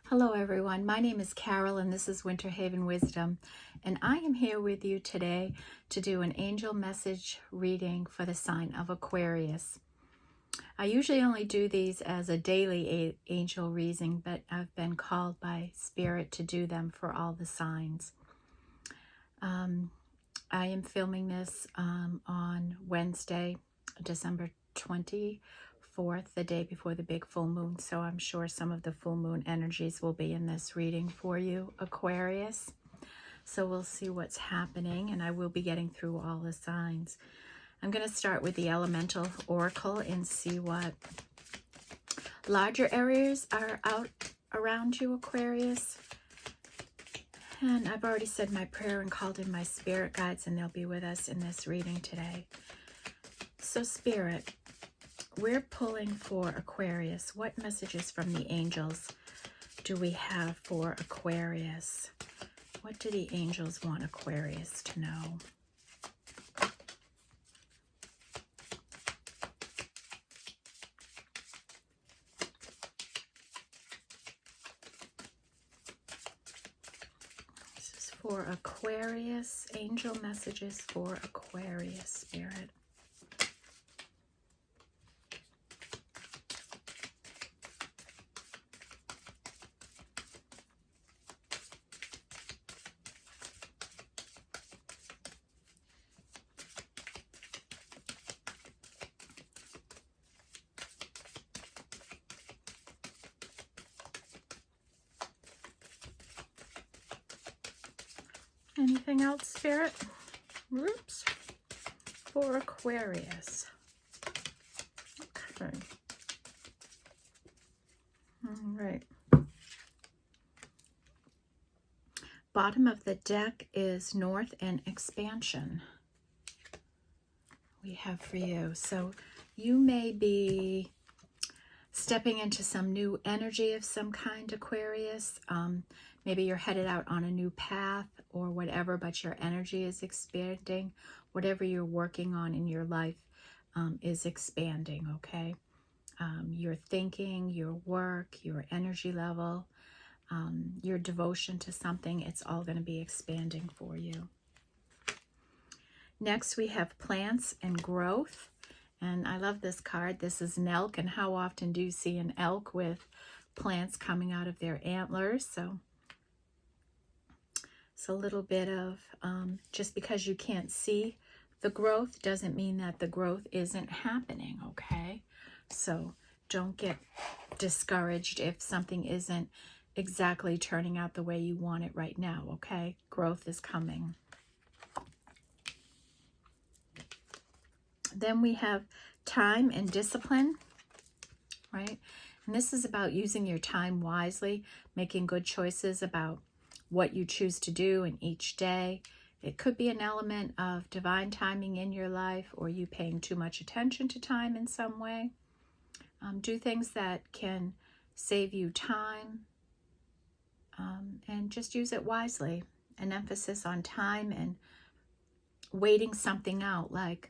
Hello everyone, my name is Carol and this is Winter Haven Wisdom, and I am here with you today to do an angel message reading for the sign of Aquarius. I usually only do these as a daily angel reading, but I've been called by Spirit to do them for all the signs. I am filming this on Wednesday, December 24th, the day before the big full moon, so I'm sure some of the full moon energies will be in this reading for you, Aquarius. So we'll see what's happening, and I will be getting through all the signs. I'm going to start with the elemental oracle and see what larger areas are out around you, Aquarius. And I've already said my prayer and called in my spirit guides, and they'll be with us in this reading today. So Spirit, we're pulling for Aquarius. What messages from the angels do we have for Aquarius? What do the angels want Aquarius to know? This is for Aquarius. Angel messages for Aquarius, Spirit. Anything else, Spirit? Oops. For Aquarius. Okay. All right. Bottom of the deck is North and Expansion. We have for you. So you may be stepping into some new energy of some kind, Aquarius. Maybe you're headed out on a new path or whatever, but your energy is expanding. Whatever you're working on in your life is expanding, okay? Your thinking, your work, your energy level, your devotion to something, it's all going to be expanding for you. Next, we have plants and growth. And I love this card. This is an elk. And how often do you see an elk with plants coming out of their antlers? So it's a little bit of, just because you can't see the growth doesn't mean that the growth isn't happening, okay? So don't get discouraged if something isn't exactly turning out the way you want it right now, okay? Growth is coming. Then we have time and discipline, right? And this is about using your time wisely, making good choices about what you choose to do in each day. It could be an element of divine timing in your life, or you paying too much attention to time in some way. Do things that can save you time, and just use it wisely. An emphasis on time and waiting something out, like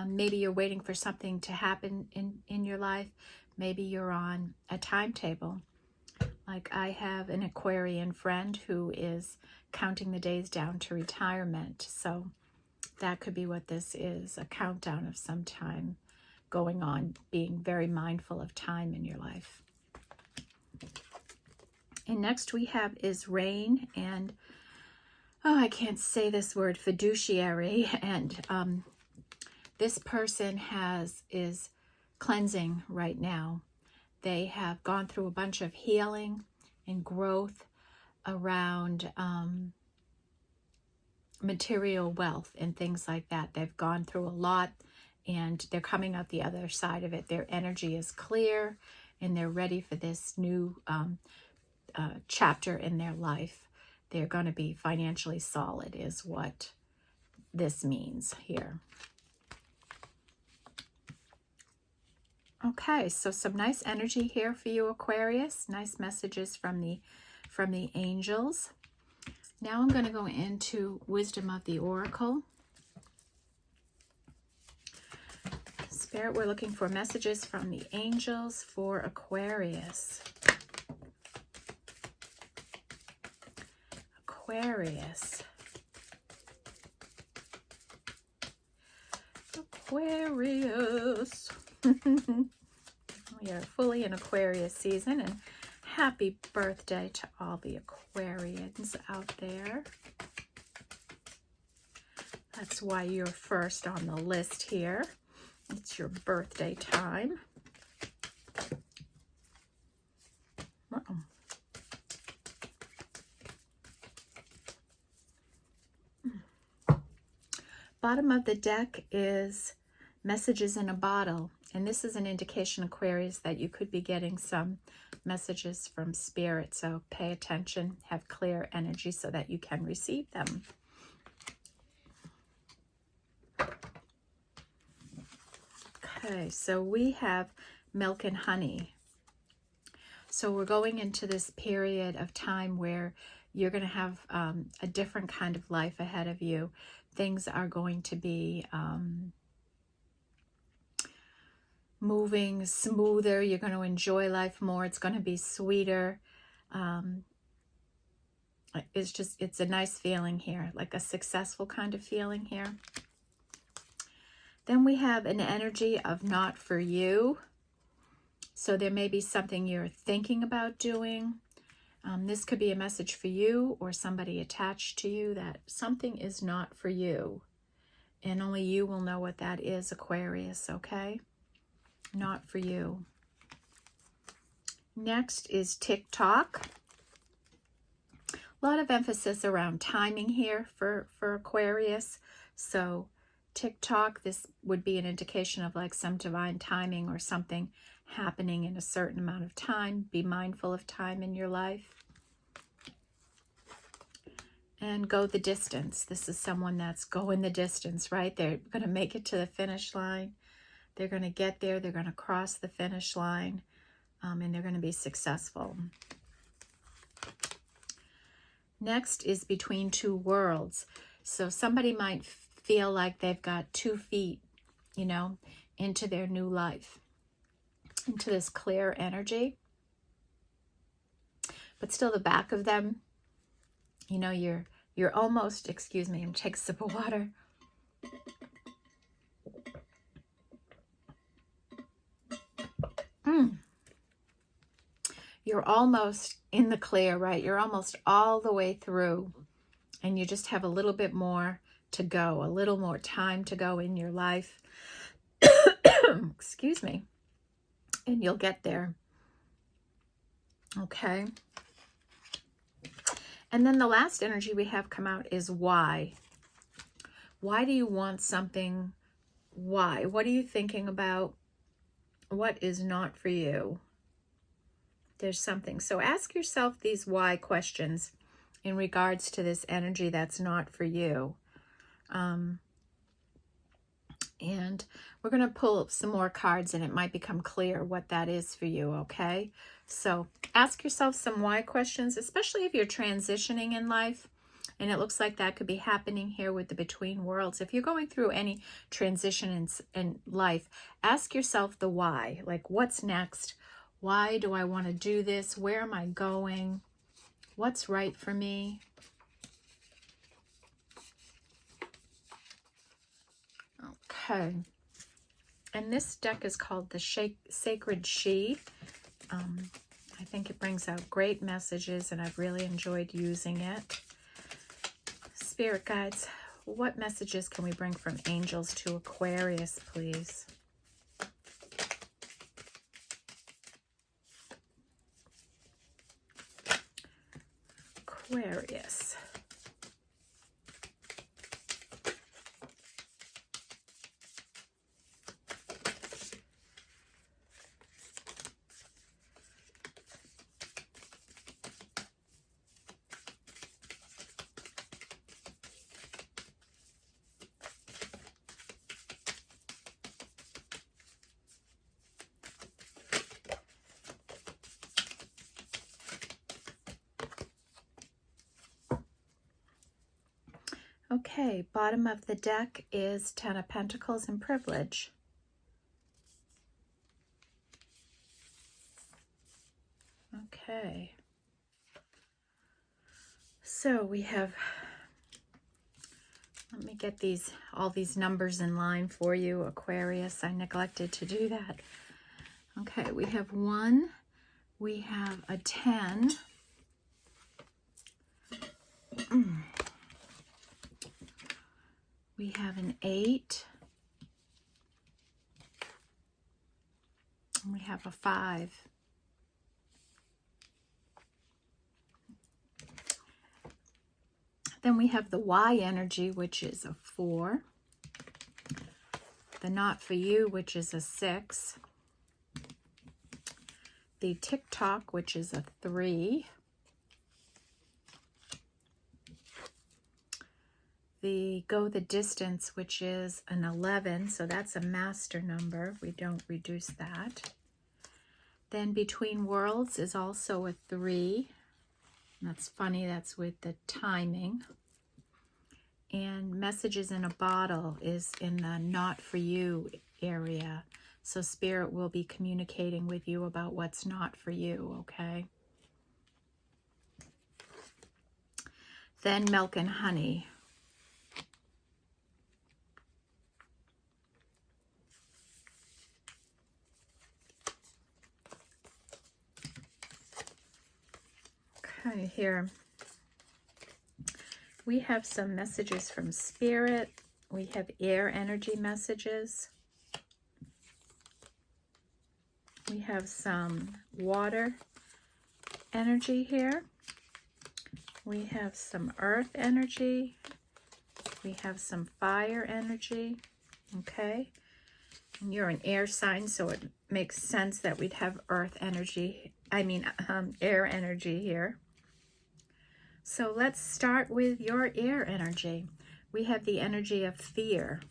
maybe you're waiting for something to happen in your life. Maybe you're on a timetable. Like I have an Aquarian friend who is counting the days down to retirement. So that could be what this is, a countdown of some time going on, being very mindful of time in your life. And next we have is rain and, oh, I can't say this word, fiduciary. And this person is cleansing right now. They have gone through a bunch of healing and growth around material wealth and things like that. They've gone through a lot and they're coming out the other side of it. Their energy is clear and they're ready for this new chapter in their life. They're going to be financially solid is what this means here. Okay, so some nice energy here for you, Aquarius. Nice messages from the angels. Now I'm going to go into Wisdom of the Oracle. Spirit, we're looking for messages from the angels for Aquarius. Aquarius. Aquarius. We are fully in Aquarius season, and happy birthday to all the Aquarians out there. That's why you're first on the list here. It's your birthday time. Uh-oh. Bottom of the deck is messages in a bottle. And this is an indication, Aquarius, that you could be getting some messages from Spirit. So pay attention, have clear energy so that you can receive them. Okay, so we have milk and honey. So we're going into this period of time where you're going to have a different kind of life ahead of you. Things are going to be moving smoother. You're going to enjoy life more. It's going to be sweeter. It's a nice feeling here, like a successful kind of feeling here. Then we have an energy of not for you. So there may be something you're thinking about doing. This could be a message for you or somebody attached to you that something is not for you. And only you will know what that is, Aquarius, okay? Not for you. Next is TikTok. A lot of emphasis around timing here for Aquarius. So TikTok, this would be an indication of like some divine timing or something happening in a certain amount of time. Be mindful of time in your life. And go the distance. This is someone that's going the distance, right? They're going to make it to the finish line. They're going to get there. They're going to cross the finish line. And they're going to be successful. Next is between two worlds. So somebody might feel like they've got 2 feet, you know, into their new life, into this clear energy. But still the back of them, you know, you're almost, excuse me, I'm going to take a sip of water. You're almost in the clear, right? You're almost all the way through, and you just have a little bit more to go, a little more time to go in your life. Excuse me. And you'll get there. Okay. And then the last energy we have come out is why. Why do you want something? Why? What are you thinking about? What is not for you? There's something. So ask yourself these why questions in regards to this energy that's not for you. And we're going to pull some more cards and it might become clear what that is for you, okay? So ask yourself some why questions, especially if you're transitioning in life. And it looks like that could be happening here with the between worlds. If you're going through any transition in life, ask yourself the why. Like, what's next? Why do I want to do this? Where am I going? What's right for me? Okay. And this deck is called the Sacred She. I think it brings out great messages, and I've really enjoyed using it. Spirit guides, what messages can we bring from angels to Aquarius, please? Aquarius. Okay, bottom of the deck is 10 of Pentacles and Privilege. Okay. So we have, let me get all these numbers in line for you, Aquarius. I neglected to do that. Okay, we have 1, we have a 10, we have an 8, and we have a 5. Then we have the Y energy, which is a 4. The Not For You, which is a 6. The TikTok, which is a 3. The Go the Distance, which is an 11. So that's a master number. We don't reduce that. Then Between Worlds is also a 3. That's funny, that's with the timing. And Messages in a Bottle is in the Not For You area. So Spirit will be communicating with you about what's not for you, okay? Then Milk and Honey. Okay, here we have some messages from Spirit. We have air energy messages. We have some water energy here. We have some earth energy. We have some fire energy. Okay. And you're an air sign, so it makes sense that we'd have earth energy. Air energy here. So let's start with your air energy. We have the energy of fear.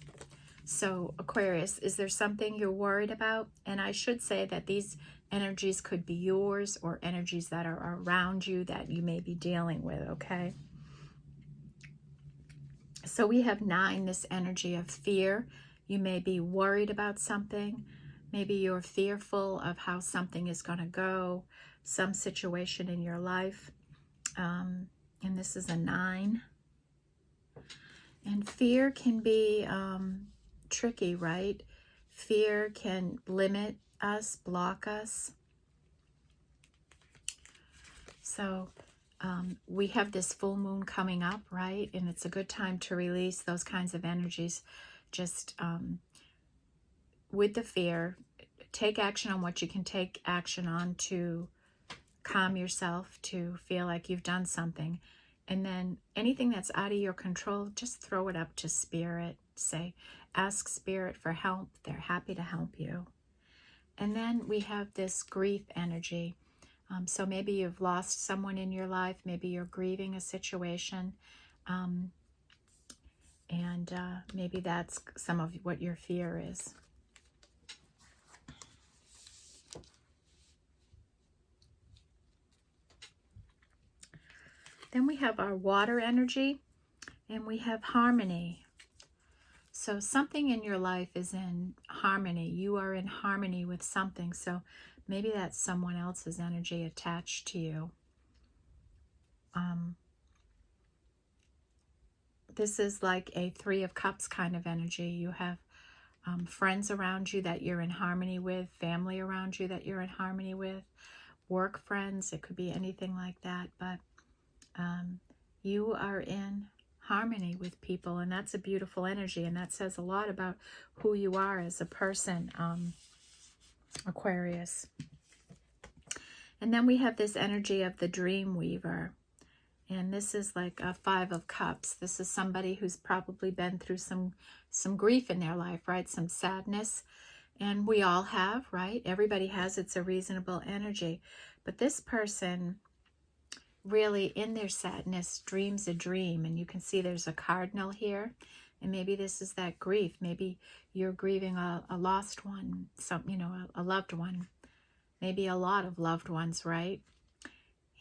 So Aquarius, is there something you're worried about? And I should say that these energies could be yours or energies that are around you that you may be dealing with, okay? So we have 9, this energy of fear. You may be worried about something. Maybe you're fearful of how something is going to go, some situation in your life. And this is a 9. And fear can be tricky, right? Fear can limit us, block us. So we have this full moon coming up, right? And it's a good time to release those kinds of energies. Just with the fear, take action on what you can take action on to calm yourself, to feel like you've done something. And then anything that's out of your control, just throw it up to Spirit. Say, ask Spirit for help. They're happy to help you. And then we have this grief energy. So maybe you've lost someone in your life. Maybe you're grieving a situation. Maybe that's some of what your fear is. Then we have our water energy, and we have harmony. So something in your life is in harmony. You are in harmony with something. So maybe that's someone else's energy attached to you. This is like a 3 of Cups kind of energy. You have friends around you that you're in harmony with, family around you that you're in harmony with, work friends. It could be anything like that, but you are in harmony with people, and that's a beautiful energy, and that says a lot about who you are as a person, Aquarius. And then we have this energy of the Dream Weaver, and this is like a 5 of Cups. This is somebody who's probably been through some grief in their life, right? Some sadness, and we all have, right? Everybody has. It's a reasonable energy, but this person really in their sadness dreams a dream, and you can see there's a cardinal here, and maybe this is that grief. Maybe you're grieving a lost one, a loved one, maybe a lot of loved ones, right?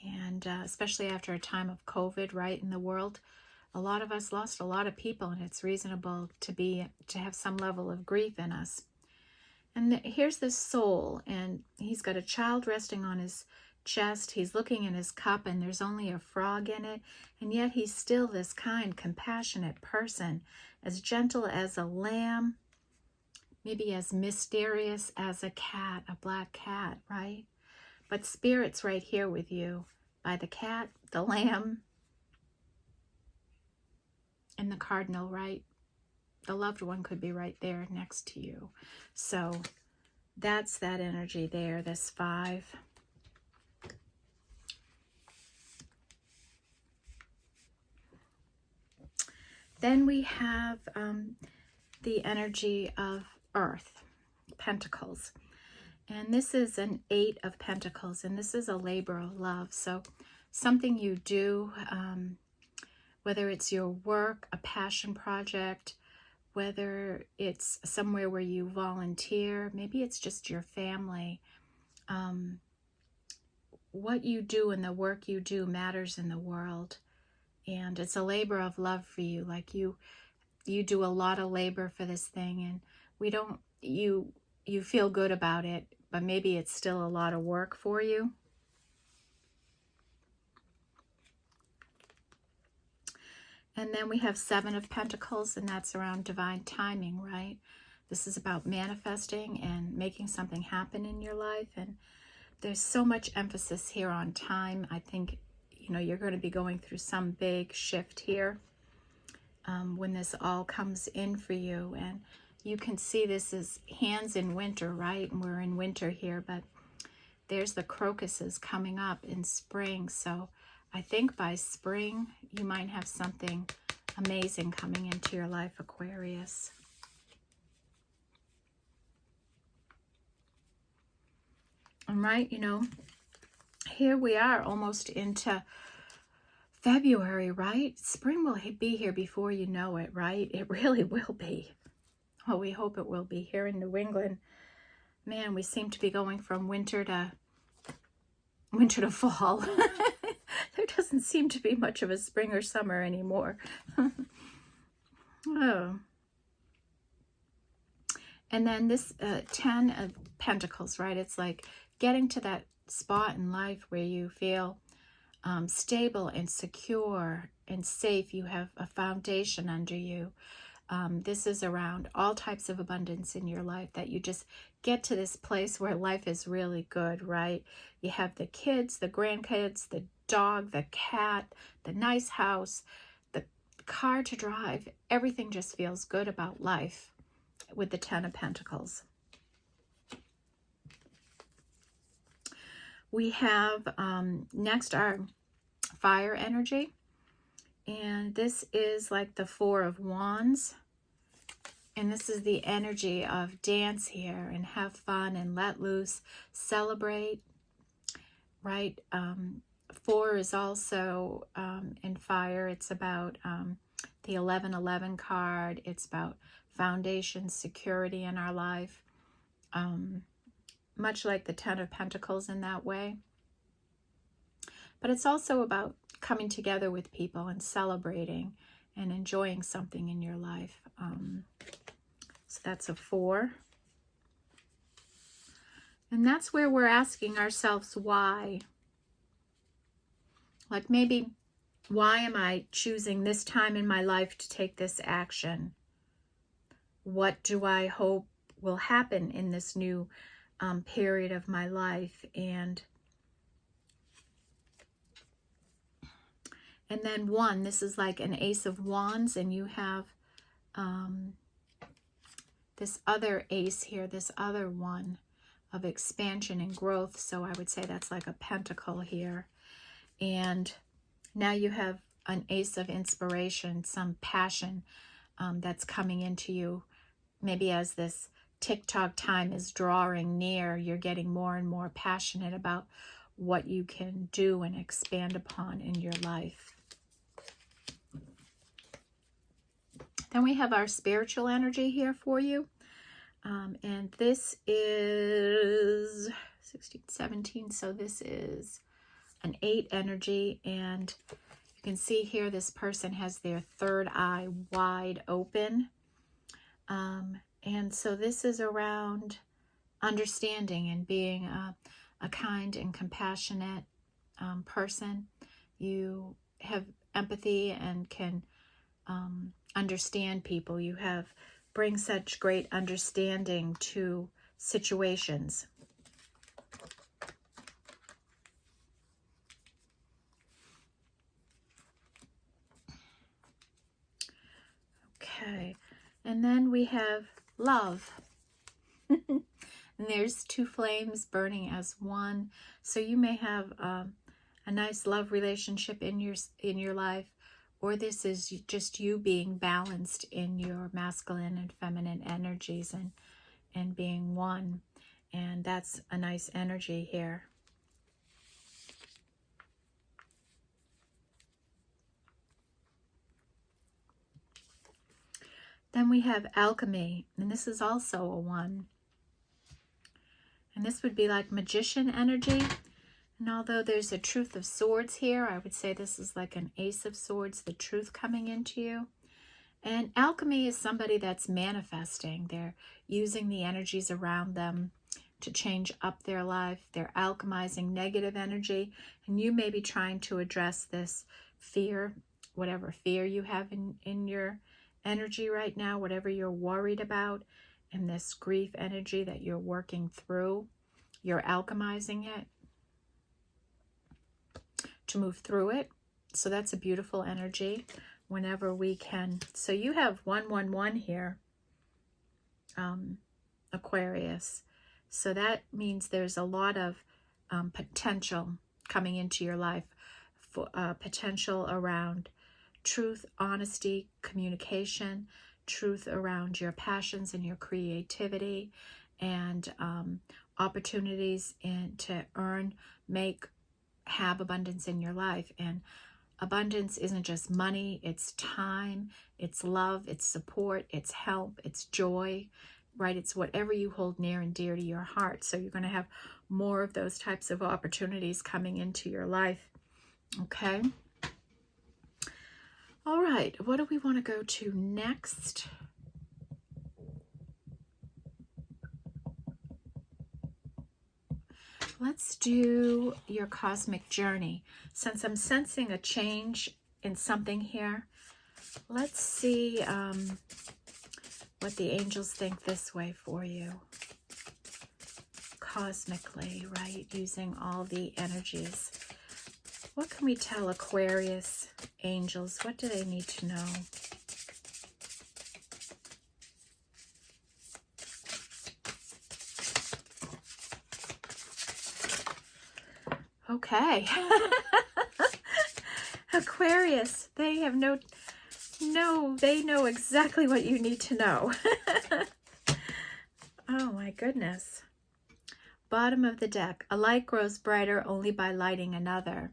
And especially after a time of COVID, right, in the world, a lot of us lost a lot of people, and it's reasonable to have some level of grief in us. And here's this soul, and he's got a child resting on his chest. He's looking in his cup and there's only a frog in it. And yet he's still this kind, compassionate person, as gentle as a lamb, maybe as mysterious as a cat, a black cat, right? But Spirit's right here with you by the cat, the lamb, and the cardinal, right? The loved one could be right there next to you. So that's that energy there, this 5. Then we have the energy of Earth, Pentacles. And this is an 8 of Pentacles, and this is a labor of love. So something you do, whether it's your work, a passion project, whether it's somewhere where you volunteer, maybe it's just your family. What you do and the work you do matters in the world. And it's a labor of love for you. Like you do a lot of labor for this thing, and you feel good about it, but maybe it's still a lot of work for you. And then we have 7 of Pentacles, and that's around divine timing, right? This is about manifesting and making something happen in your life. And there's so much emphasis here on time. I think, you're going to be going through some big shift here when this all comes in for you. And you can see this is hands in winter, right? And we're in winter here, but there's the crocuses coming up in spring. So I think by spring, you might have something amazing coming into your life, Aquarius. And right, here we are almost into February, right? Spring will be here before you know it, right? It really will be. Well, we hope it will be here in New England. Man, we seem to be going from winter to fall. There doesn't seem to be much of a spring or summer anymore. Oh. And then this 10 of Pentacles, right? It's like getting to that spot in life where you feel stable and secure and safe. You have a foundation under you. This is around all types of abundance in your life, that you just get to this place where life is really good, right? You have the kids, the grandkids, the dog, the cat, the nice house, the car to drive. Everything just feels good about life with the 10 of Pentacles. We have next our fire energy. And this is like the 4 of Wands. And this is the energy of dance here and have fun and let loose, celebrate, right? 4 is also in fire. It's about the 1111 card. It's about foundation, security in our life. Much like the 10 of Pentacles in that way. But it's also about coming together with people and celebrating and enjoying something in your life. So that's a 4. And that's where we're asking ourselves why. Like maybe, why am I choosing this time in my life to take this action? What do I hope will happen in this new period of my life? And then 1, this is like an Ace of Wands, and you have this other ace here, this other one of expansion and growth. So I would say that's like a pentacle here. And now you have an Ace of Inspiration, some passion that's coming into you. Maybe as this TikTok time is drawing near, you're getting more and more passionate about what you can do and expand upon in your life. Then we have our spiritual energy here for you. And this is 16, 17. So this is an 8 energy. And you can see here this person has their third eye wide open. And so this is around understanding and being a kind and compassionate person. You have empathy and can understand people. You bring such great understanding to situations. Okay, and then we have love. And there's two flames burning as one. So you may have a nice love relationship in your life, or this is just you being balanced in your masculine and feminine energies and being one. And that's a nice energy here. Then we have alchemy, and this is also a one. And this would be like magician energy. And although there's a truth of swords here, I would say this is like an ace of swords, the truth coming into you. And alchemy is somebody that's manifesting. They're using the energies around them to change up their life. They're alchemizing negative energy. And you may be trying to address this fear, whatever fear you have in your energy right now, whatever you're worried about, and this grief energy that you're working through. You're alchemizing it to move through it. So that's a beautiful energy whenever we can. So you have 111 here, Aquarius. So that means there's a lot of potential coming into your life, for potential around truth, honesty, communication, truth around your passions and your creativity, and opportunities to earn, have abundance in your life. And abundance isn't just money, it's time, it's love, it's support, it's help, it's joy, right? It's whatever you hold near and dear to your heart. So you're going to have more of those types of opportunities coming into your life. Okay. All right. What do we want to go to next? Let's do your cosmic journey. Since I'm sensing a change in something here, let's see what the angels think this way for you. Cosmically, right? Using all the energies. What can we tell Aquarius angels? What do they need to know? Okay. Aquarius, they have they know exactly what you need to know. Oh my goodness. Bottom of the deck. A light grows brighter only by lighting another.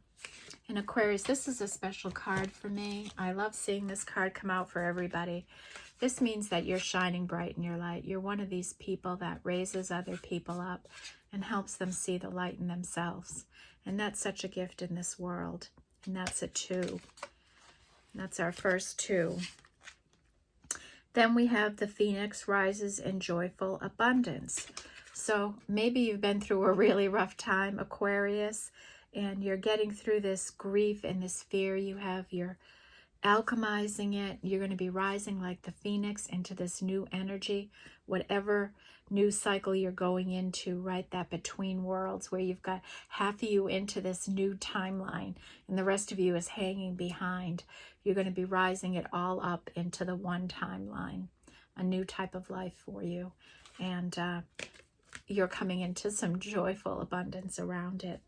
And Aquarius, this is a special card for me. I love seeing this card come out for everybody. This means that you're shining bright in your light. You're one of these people that raises other people up and helps them see the light in themselves. And that's such a gift in this world. And that's a 2. That's our first 2. Then we have the Phoenix rises in joyful abundance. So maybe you've been through a really rough time, Aquarius, and you're getting through this grief and this fear you have. You're alchemizing it. You're going to be rising like the Phoenix into this new energy, whatever new cycle you're going into, right? That between worlds where you've got half of you into this new timeline and the rest of you is hanging behind. You're going to be rising it all up into the one timeline, a new type of life for you. And you're coming into some joyful abundance around it.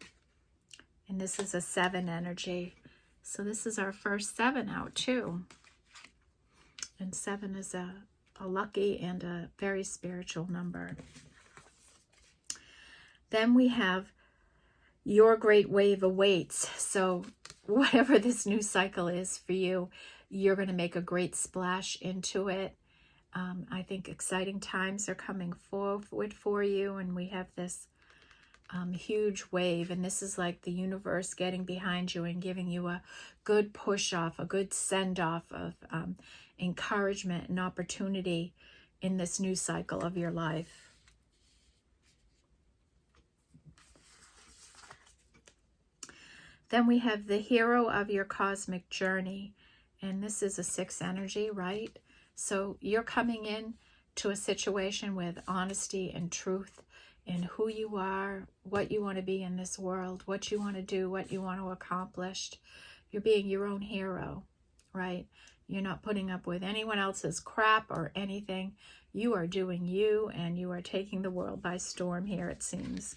And this is a 7 energy. So this is our first 7 out too. And 7 is a lucky and a very spiritual number. Then we have your great wave awaits. So whatever this new cycle is for you, you're going to make a great splash into it. I think exciting times are coming forward for you, and we have this huge wave, and this is like the universe getting behind you and giving you a good push off, a good send off of encouragement and opportunity in this new cycle of your life. Then we have the hero of your cosmic journey. And this is a 6 energy, right? So you're coming in to a situation with honesty and truth in who you are, what you want to be in this world, what you want to do, what you want to accomplish. You're being your own hero, right? You're not putting up with anyone else's crap or anything. You are doing you, and you are taking the world by storm here, it seems.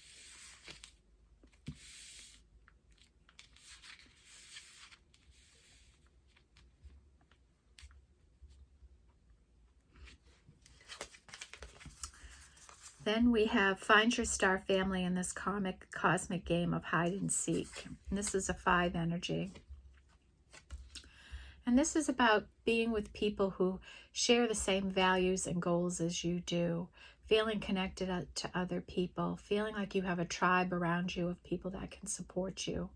Then we have find your star family in this cosmic game of hide and seek. And this is a 5 energy. And this is about being with people who share the same values and goals as you do, feeling connected to other people, feeling like you have a tribe around you of people that can support you,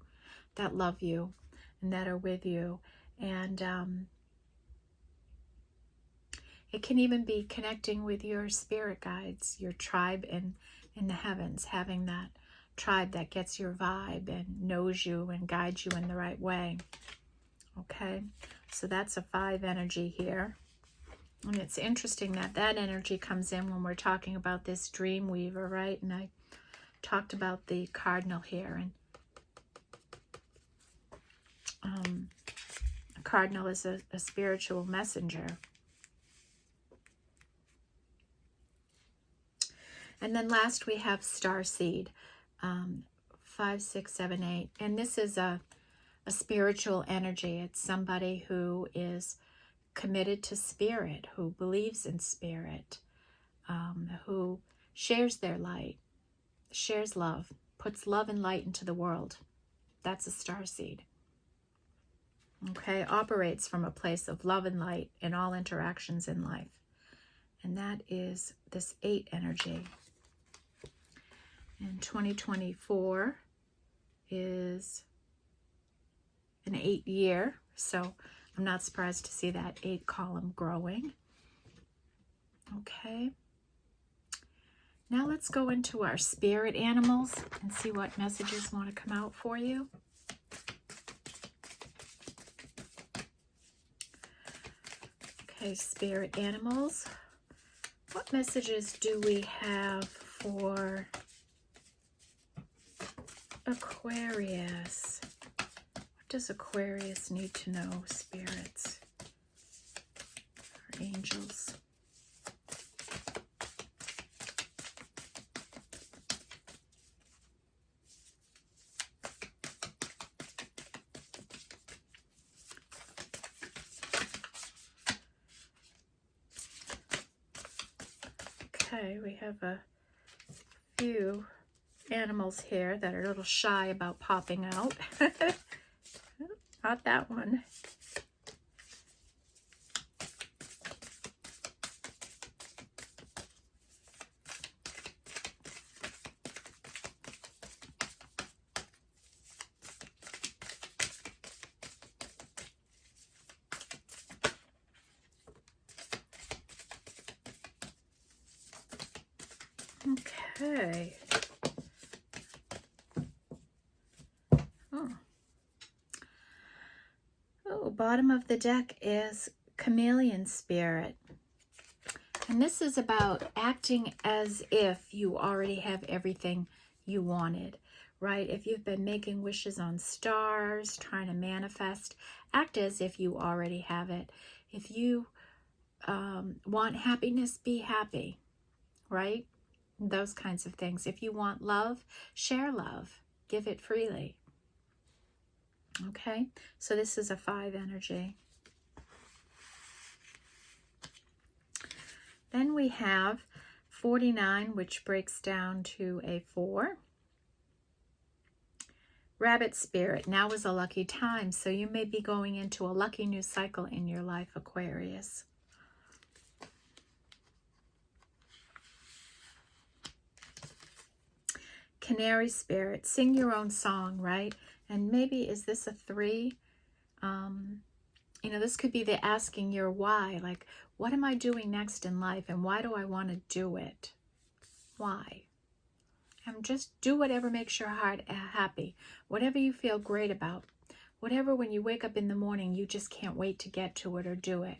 that love you, and that are with you. And it can even be connecting with your spirit guides, your tribe in the heavens, having that tribe that gets your vibe and knows you and guides you in the right way. Okay, so that's a 5 energy here. And it's interesting that that energy comes in when we're talking about this dream weaver, right? And I talked about the cardinal here. And a cardinal is a spiritual messenger. And then last we have starseed, 5, 6, 7, 8. And this is a spiritual energy. It's somebody who is committed to spirit, who believes in spirit, who shares their light, shares love, puts love and light into the world. That's a starseed. Okay, operates from a place of love and light in all interactions in life. And that is this 8 energy. And 2024 is an 8 year, so I'm not surprised to see that 8 column growing. Okay. Now let's go into our spirit animals and see what messages want to come out for you. Okay, spirit animals. What messages do we have for Aquarius? What does Aquarius need to know, spirits or angels? Okay, we have a few animals here that are a little shy about popping out. Not that one. Okay. Oh, bottom of the deck is Chameleon Spirit. And this is about acting as if you already have everything you wanted, right? If you've been making wishes on stars, trying to manifest, act as if you already have it. If you want happiness, be happy, right? Those kinds of things. If you want love, share love. Give it freely. Okay, so this is a 5 energy. Then we have 49, which breaks down to a 4. Rabbit Spirit. Now is a lucky time, so you may be going into a lucky new cycle in your life, Aquarius. Canary Spirit. Sing your own song, right? And maybe, is this a 3? You know, this could be the asking your why. Like, what am I doing next in life? And why do I want to do it? Why? And just do whatever makes your heart happy. Whatever you feel great about. Whatever when you wake up in the morning, you just can't wait to get to it or do it.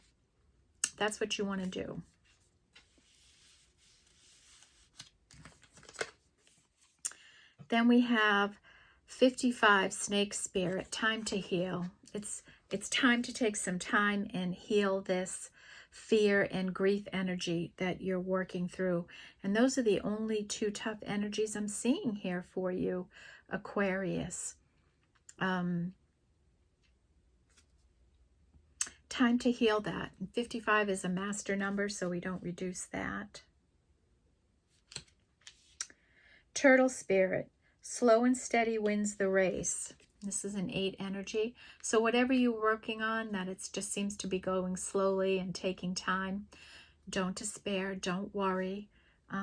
That's what you want to do. Then we have 55, Snake Spirit, time to heal. It's time to take some time and heal this fear and grief energy that you're working through. And those are the only two tough energies I'm seeing here for you, Aquarius. Time to heal that. 55 is a master number, so we don't reduce that. Turtle Spirit, slow and steady wins the race. This is an 8 energy. So whatever you're working on, that it just seems to be going slowly and taking time, don't despair, don't worry.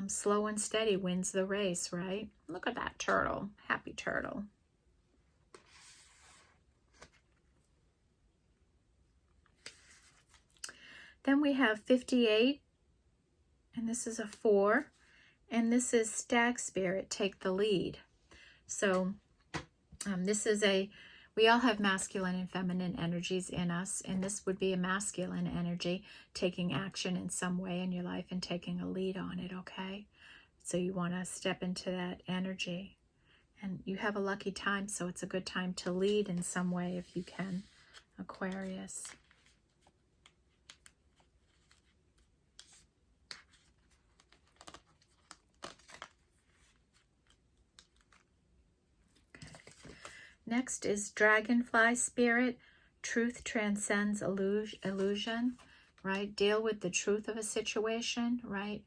Slow and steady wins the race, right? Look at that turtle. Happy turtle. Then we have 58, and this is a 4, and this is Stag Spirit, take the lead. So this is we all have masculine and feminine energies in us, and this would be a masculine energy, taking action in some way in your life and taking a lead on it, okay? So you want to step into that energy. And you have a lucky time, so it's a good time to lead in some way if you can, Aquarius. Next is Dragonfly Spirit. Truth transcends illusion, right? Deal with the truth of a situation, right?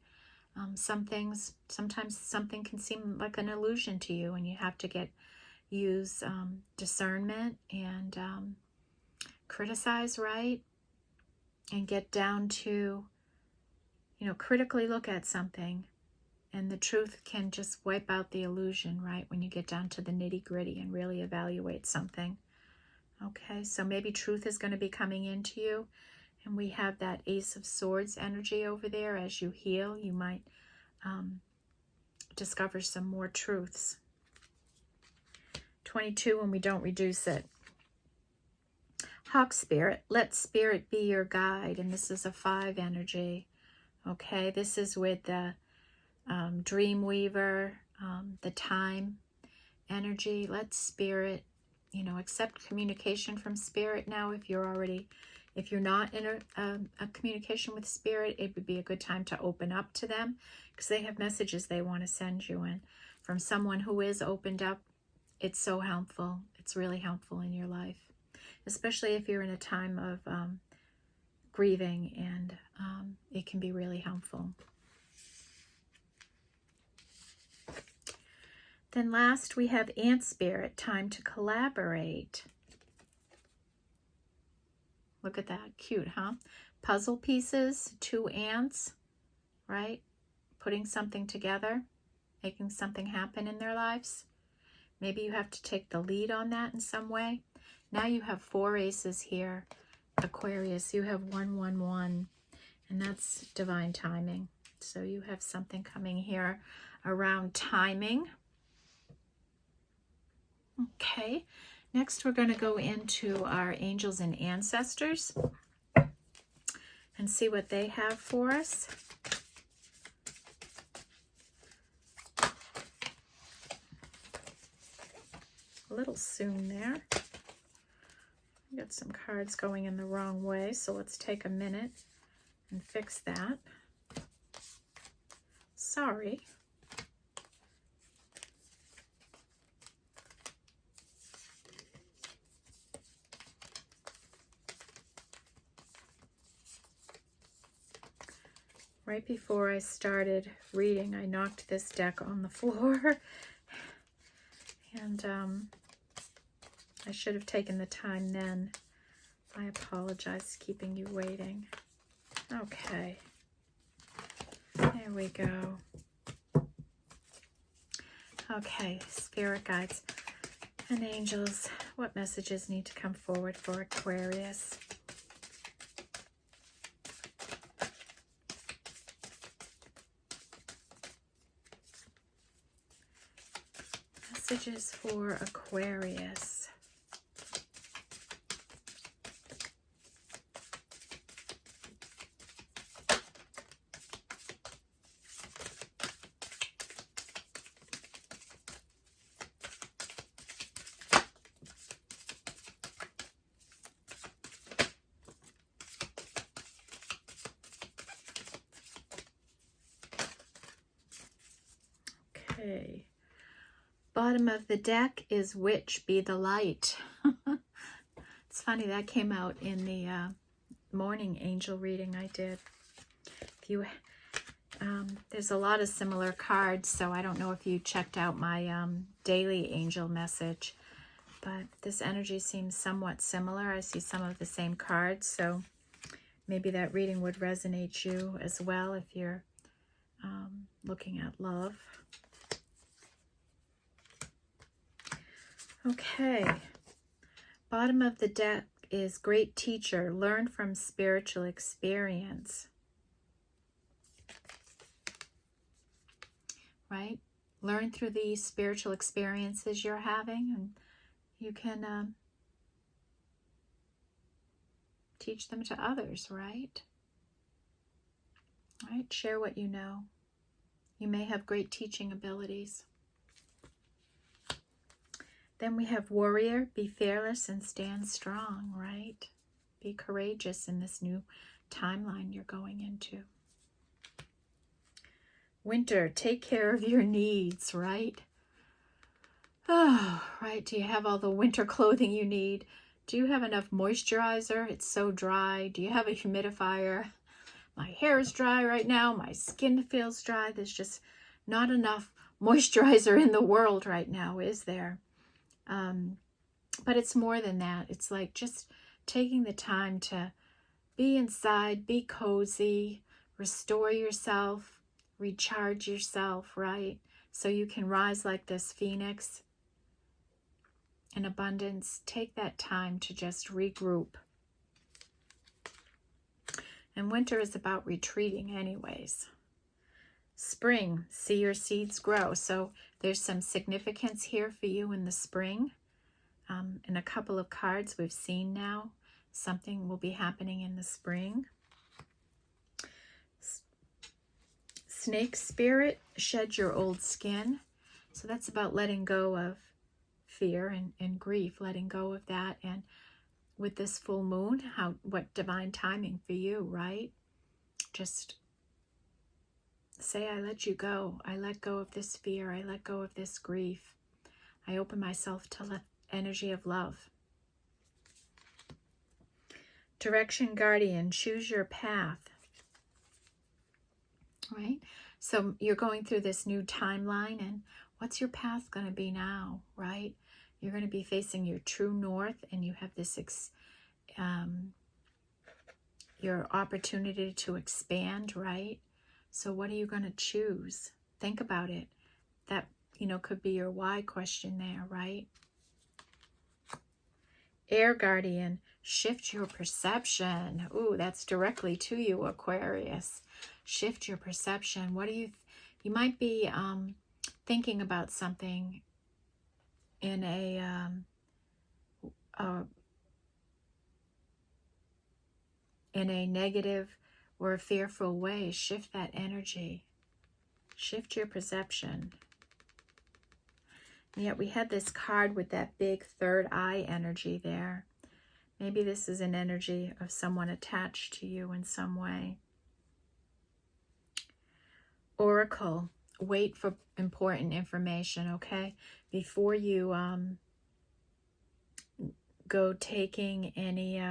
Sometimes something can seem like an illusion to you, and you have to use discernment and criticize, right? And get down to, critically look at something. And the truth can just wipe out the illusion, right? When you get down to the nitty-gritty and really evaluate something. Okay, so maybe truth is going to be coming into you. And we have that Ace of Swords energy over there. As you heal, you might discover some more truths. 22, and we don't reduce it. Hawk Spirit, let Spirit be your guide. And this is a 5 energy. Okay, this is with the Dreamweaver, the time energy. Let Spirit, accept communication from Spirit now. If you're not in a communication with Spirit, it would be a good time to open up to them, because they have messages they want to send you. And from someone who is opened up, it's so helpful. It's really helpful in your life, especially if you're in a time of grieving, and it can be really helpful. Then last we have Ant Spirit, time to collaborate. Look at that, cute, huh? Puzzle pieces, 2 ants, right? Putting something together, making something happen in their lives. Maybe you have to take the lead on that in some way. Now you have 4 aces here, Aquarius. You have 1, 1, 1, and that's divine timing. So you have something coming here around timing. Okay, next we're going to go into our angels and ancestors and see what they have for us. A little soon there. Got some cards going in the wrong way, so let's take a minute and fix that. Sorry. Right before I started reading, I knocked this deck on the floor, and I should have taken the time then. I apologize keeping you waiting. Okay, there we go. Okay, spirit guides and angels, what messages need to come forward for Aquarius? Messages for Aquarius. Okay. Bottom of the deck is Witch Be the Light. It's funny, that came out in the morning angel reading I did. If you, there's a lot of similar cards, so I don't know if you checked out my daily angel message, but this energy seems somewhat similar. I see some of the same cards, so maybe that reading would resonate you as well if you're looking at love. Okay, bottom of the deck is Great Teacher, learn from spiritual experience. Right? Learn through the spiritual experiences you're having, and you can teach them to others, right? Right? Share what you know. You may have great teaching abilities. Then we have Warrior, be fearless and stand strong, right? Be courageous in this new timeline you're going into. Winter, take care of your needs, right? Oh, right. Do you have all the winter clothing you need? Do you have enough moisturizer? It's so dry. Do you have a humidifier? My hair is dry right now. My skin feels dry. There's just not enough moisturizer in the world right now, is there? But it's more than that. It's like just taking the time to be inside, be cozy, restore yourself, recharge yourself, right? So you can rise like this phoenix in abundance. Take that time to just regroup. And winter is about retreating anyways. Spring, see your seeds grow. So there's some significance here for you in the spring. In a couple of cards we've seen now, something will be happening in the spring. Snake spirit, shed your old skin. So that's about letting go of fear and grief, letting go of that. And with this full moon, what divine timing for you, right? Just say, I let you go. I let go of this fear. I let go of this grief. I open myself to the energy of love. Direction guardian, choose your path. Right? So you're going through this new timeline, and what's your path going to be now, right? You're going to be facing your true north, and you have this your opportunity to expand, right? So what are you going to choose? Think about it. That, could be your why question there, right? Air guardian, shift your perception. Ooh, that's directly to you, Aquarius. Shift your perception. What do you might be thinking about something in a negative or a fearful way. Shift that energy. Shift your perception. And yet we had this card with that big third eye energy there. Maybe this is an energy of someone attached to you in some way. Oracle, wait for important information, okay? Before you go taking any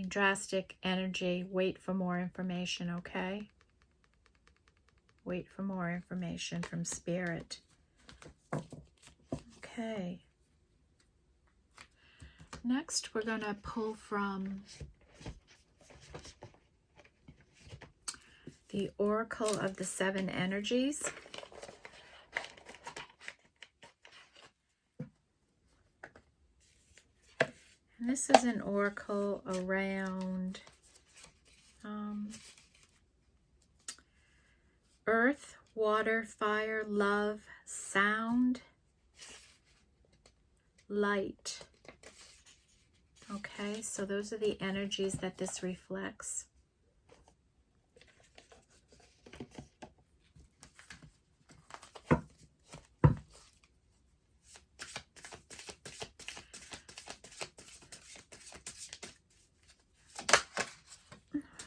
drastic energy, wait for more information, okay? Wait for more information from Spirit. Okay. Next, we're going to pull from the Oracle of the Seven Energies. And this is an oracle around Earth, water, fire, love, sound, light. Okay, so those are the energies that this reflects.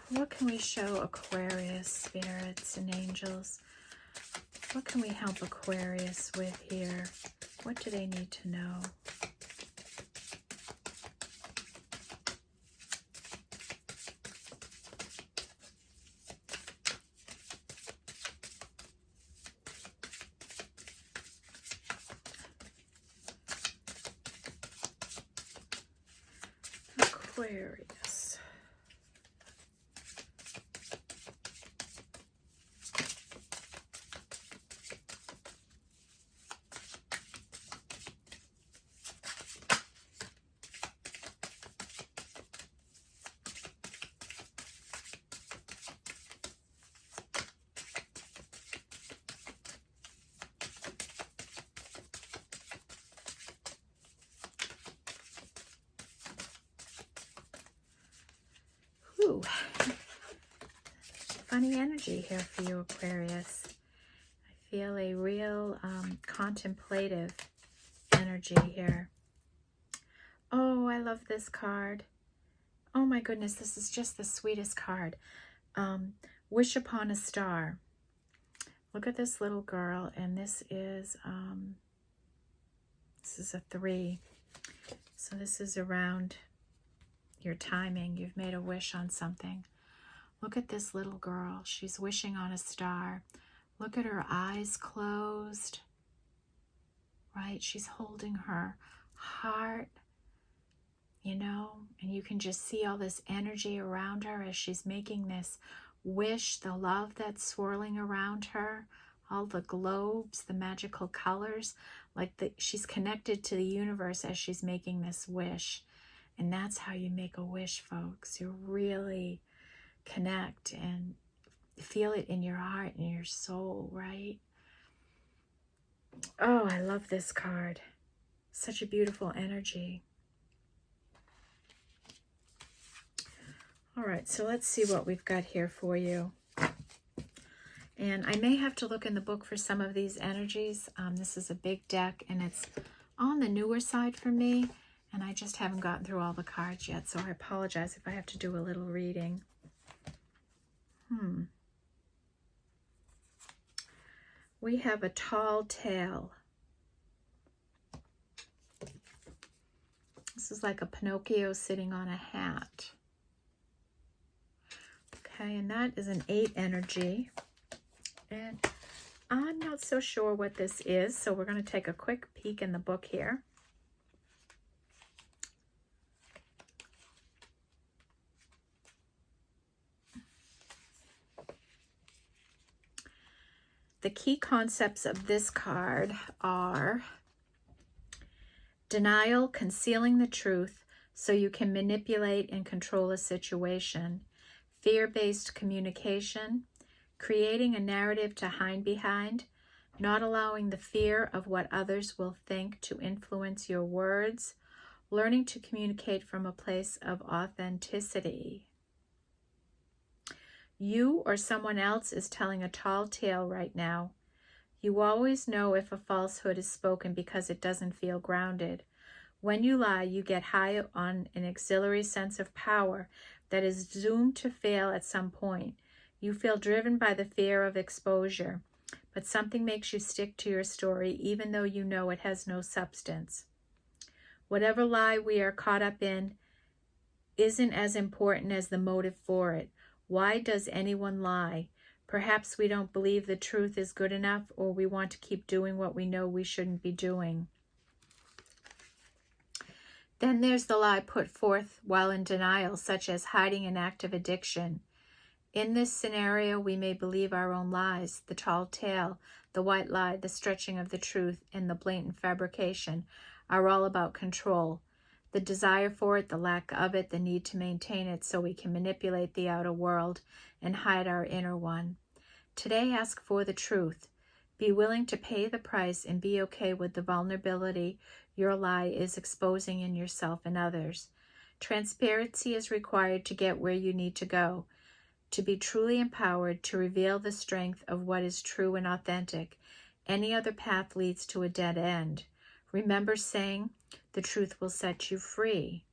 What can we show Aquarius, spirits and angels? What can we help Aquarius with here? What do they need to know? Aquarius. Ooh, funny energy here for you, Aquarius. I feel a real contemplative energy here. Oh, I love this card. Oh my goodness, this is just the sweetest card. Wish upon a star. Look at this little girl, and this is a 3. So this is around your timing. You've made a wish on something. Look at this little girl. She's wishing on a star. Look at her eyes closed, right? She's holding her heart, you know, and you can just see all this energy around her as she's making this wish, the love that's swirling around her, all the globes, the magical colors, she's connected to the universe as she's making this wish. And that's how you make a wish, folks. You really connect and feel it in your heart and your soul, right? Oh, I love this card. Such a beautiful energy. All right, so let's see what we've got here for you. And I may have to look in the book for some of these energies. This is a big deck, and it's on the newer side for me, and I just haven't gotten through all the cards yet, so I apologize if I have to do a little reading. We have a tall tale. This is like a Pinocchio sitting on a hat. Okay, and that is an 8 energy. And I'm not so sure what this is, so we're going to take a quick peek in the book here. The key concepts of this card are denial, concealing the truth so you can manipulate and control a situation, fear-based communication, creating a narrative to hide behind, not allowing the fear of what others will think to influence your words, learning to communicate from a place of authenticity. You or someone else is telling a tall tale right now. You always know if a falsehood is spoken because it doesn't feel grounded. When you lie, you get high on an auxiliary sense of power that is doomed to fail at some point. You feel driven by the fear of exposure, but something makes you stick to your story even though you know it has no substance. Whatever lie we are caught up in isn't as important as the motive for it. Why does anyone lie? Perhaps we don't believe the truth is good enough, or we want to keep doing what we know we shouldn't be doing. Then there's the lie put forth while in denial, such as hiding an act of addiction. In this scenario, we may believe our own lies. The tall tale, the white lie, the stretching of the truth, and the blatant fabrication are all about control. The desire for it, the lack of it, the need to maintain it so we can manipulate the outer world and hide our inner one. Today, ask for the truth. Be willing to pay the price and be okay with the vulnerability your lie is exposing in yourself and others. Transparency is required to get where you need to go, to be truly empowered, to reveal the strength of what is true and authentic. Any other path leads to a dead end. Remember saying, the truth will set you free.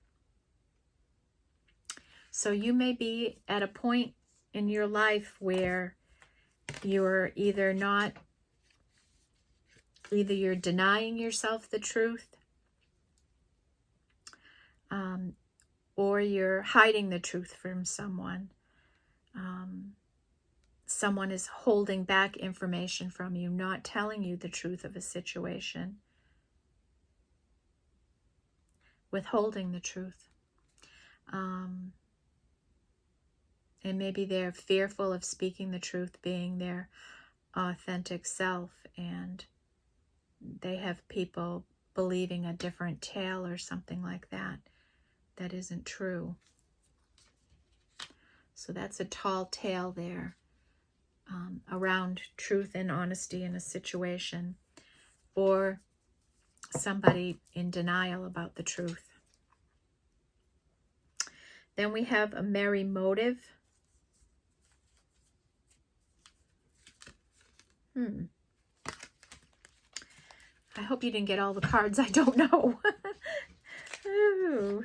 So you may be at a point in your life where you're either you're denying yourself the truth, or you're hiding the truth from someone. Someone is holding back information from you, not telling you the truth of a situation, withholding the truth. And maybe they're fearful of speaking the truth, being their authentic self, and they have people believing a different tale or something like that that isn't true. So that's a tall tale there around truth and honesty in a situation, or somebody in denial about the truth. Then we have a merry motive. I hope you didn't get all the cards. I don't know. Ooh.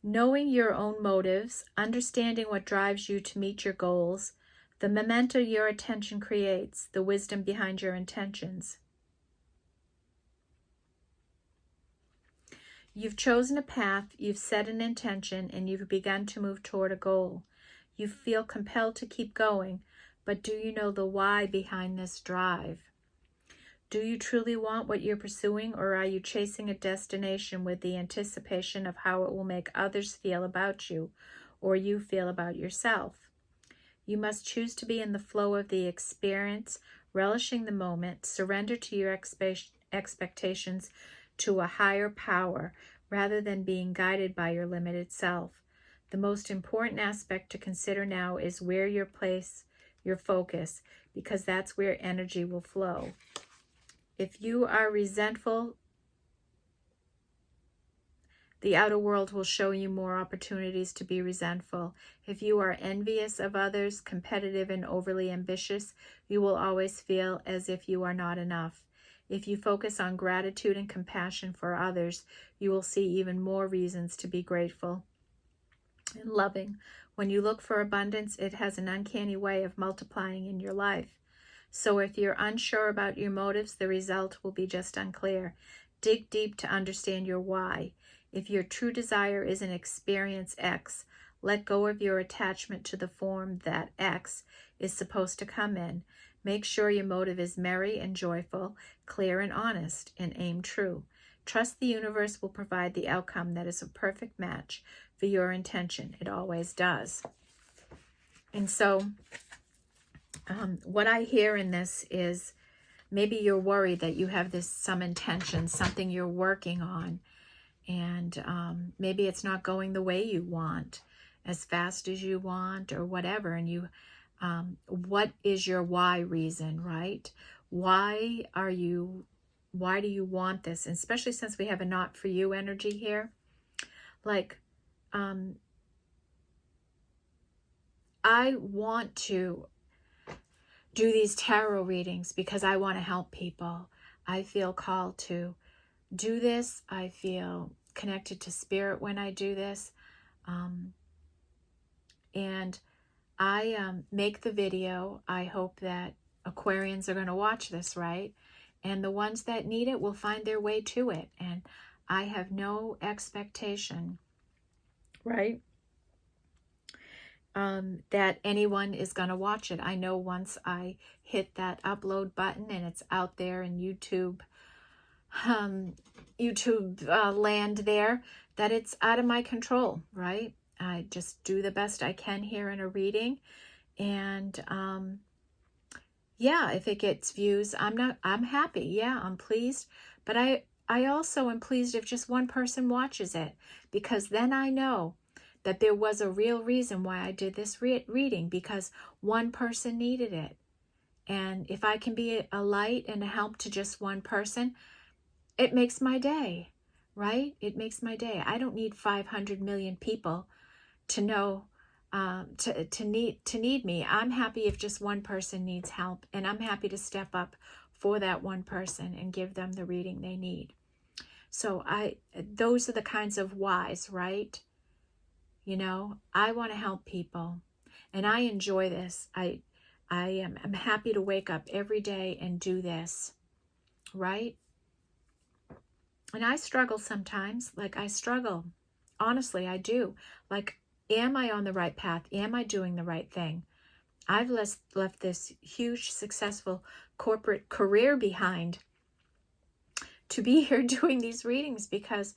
Knowing your own motives, understanding what drives you to meet your goals, the memento your attention creates, the wisdom behind your intentions. You've chosen a path, you've set an intention, and you've begun to move toward a goal. You feel compelled to keep going, but do you know the why behind this drive? Do you truly want what you're pursuing, or are you chasing a destination with the anticipation of how it will make others feel about you, or you feel about yourself? You must choose to be in the flow of the experience, relishing the moment, surrender to your expectations to a higher power, rather than being guided by your limited self. The most important aspect to consider now is where you place your focus, because that's where energy will flow. If you are resentful, the outer world will show you more opportunities to be resentful. If you are envious of others, competitive, and overly ambitious, you will always feel as if you are not enough. If you focus on gratitude and compassion for others, you will see even more reasons to be grateful and loving. When you look for abundance, it has an uncanny way of multiplying in your life. So if you're unsure about your motives, the result will be just unclear. Dig deep to understand your why. If your true desire is an experience X, let go of your attachment to the form that X is supposed to come in. Make sure your motive is merry and joyful, clear and honest, and aim true. Trust the universe will provide the outcome that is a perfect match for your intention. It always does. And so what I hear in this is maybe you're worried that you have some intention, something you're working on, and maybe it's not going the way you want, as fast as you want, or whatever. And you, what is your why reason, right? Why do you want this? And especially since we have a not for you energy here, like, I want to do these tarot readings because I want to help people. I feel called to do this. I feel connected to spirit when I do this. And I make the video. I hope that Aquarians are going to watch this, right? And the ones that need it will find their way to it. And I have no expectation, right, that anyone is going to watch it. I know once I hit that upload button and it's out there in YouTube land there, that it's out of my control, right? I just do the best I can here in a reading. And yeah, if it gets views, I'm happy. Yeah, I'm pleased. But I also am pleased if just one person watches it, because then I know that there was a real reason why I did this reading, because one person needed it. And if I can be a light and a help to just one person, it makes my day, right? It makes my day. I don't need 500 million people to know, to need me. I'm happy if just one person needs help, and I'm happy to step up for that one person and give them the reading they need. So those are the kinds of whys, right? You know, I want to help people, and I enjoy this. I'm happy to wake up every day and do this, right? And I struggle sometimes. Like, I struggle. Honestly, I do. Like, am I on the right path? Am I doing the right thing? I've left this huge, successful corporate career behind to be here doing these readings, because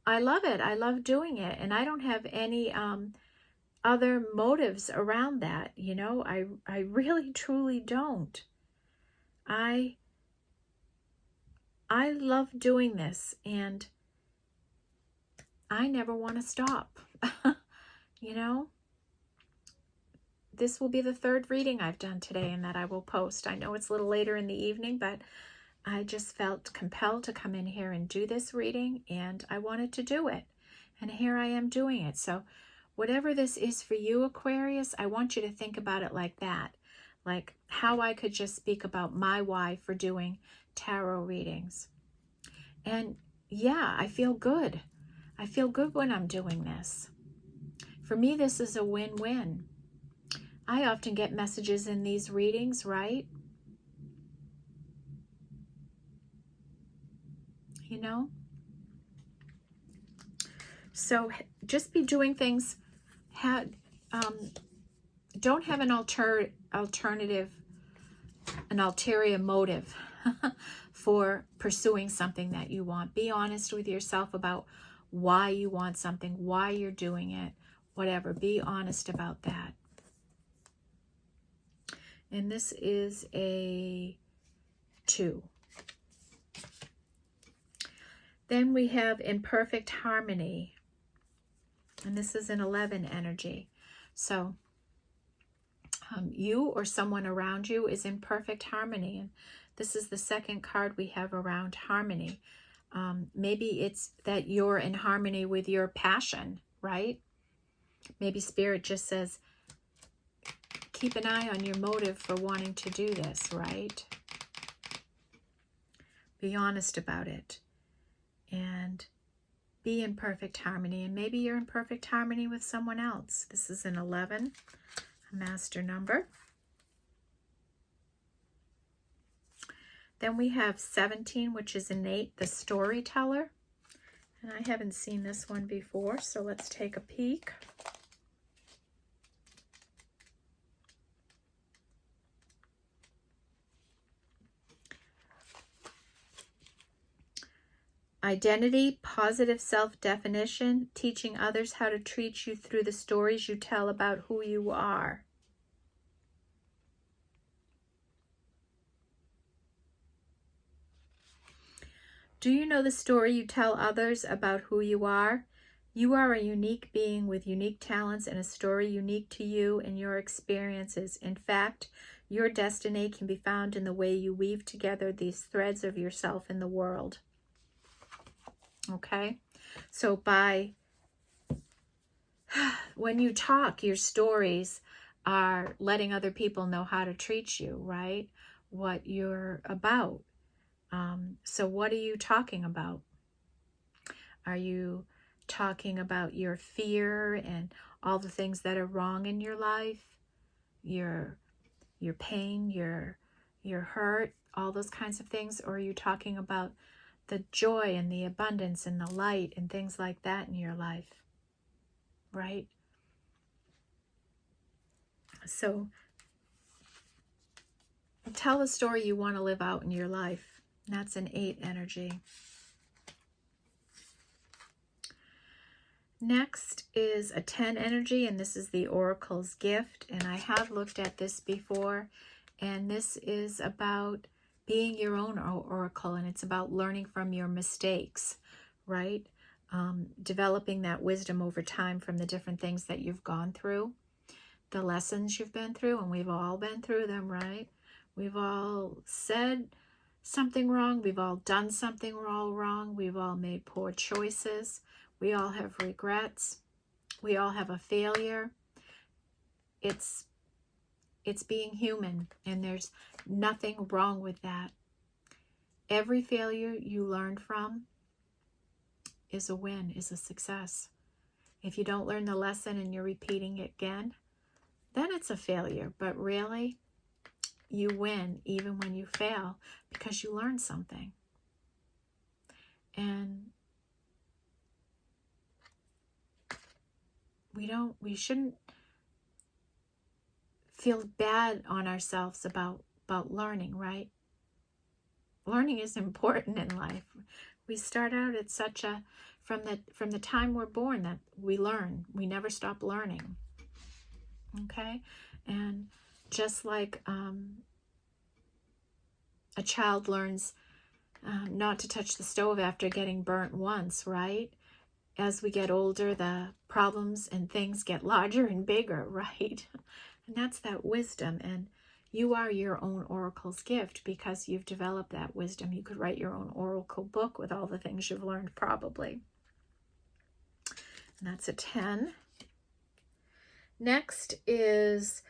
I love it. I love doing it. And I don't have any other motives around that. You know, I really, truly don't. I love doing this, and I never want to stop. You know, this will be the third reading I've done today and that I will post. I know it's a little later in the evening, but I just felt compelled to come in here and do this reading, and I wanted to do it. And here I am doing it. So whatever this is for you, Aquarius, I want you to think about it like that. Like how I could just speak about my why for doing tarot readings. And yeah, I feel good. I feel good when I'm doing this. For me, this is a win-win. I often get messages in these readings, right? You know? So just be doing things, don't have an ulterior motive for pursuing something that you want. Be honest with yourself about why you want something, why you're doing it, whatever. Be honest about that. And this is a 2. Then we have in perfect harmony. And this is an 11 energy. So you or someone around you is in perfect harmony. And this is the second card we have around harmony. Maybe it's that you're in harmony with your passion, right? Maybe Spirit just says, keep an eye on your motive for wanting to do this, right? Be honest about it. And be in perfect harmony. And maybe you're in perfect harmony with someone else. This is an 11, a master number. Then we have 17, which is innate, the storyteller. And I haven't seen this one before, so let's take a peek. Identity, positive self-definition, teaching others how to treat you through the stories you tell about who you are. Do you know the story you tell others about who you are? You are a unique being with unique talents and a story unique to you and your experiences. In fact, your destiny can be found in the way you weave together these threads of yourself in the world. Okay? So when you talk, your stories are letting other people know how to treat you, right? What you're about. So what are you talking about? Are you talking about your fear and all the things that are wrong in your life? Your pain, your hurt, all those kinds of things? Or are you talking about the joy and the abundance and the light and things like that in your life? Right? So tell the story you want to live out in your life. That's an 8 energy. Next is a 10 energy, and this is the Oracle's gift. And I have looked at this before, and this is about being your own oracle, and it's about learning from your mistakes, right? developing that wisdom over time from the different things that you've gone through, the lessons you've been through, and we've all been through them, right? We've all said something wrong. We've all done something all wrong. We've all made poor choices. We all have regrets. We all have a failure. It's being human, and there's nothing wrong with that. Every failure you learn from is a win, is a success. If you don't learn the lesson and you're repeating it again, then it's a failure. But really, you win even when you fail because you learn something. And we shouldn't feel bad on ourselves about learning, right? Learning is important in life. We start out at such a, from the time we're born, that we learn. We never stop learning. Okay? And just like a child learns not to touch the stove after getting burnt once, right? As we get older, the problems and things get larger and bigger, right? And that's that wisdom. And you are your own oracle's gift because you've developed that wisdom. You could write your own oracle book with all the things you've learned, probably. And that's a 10. Next is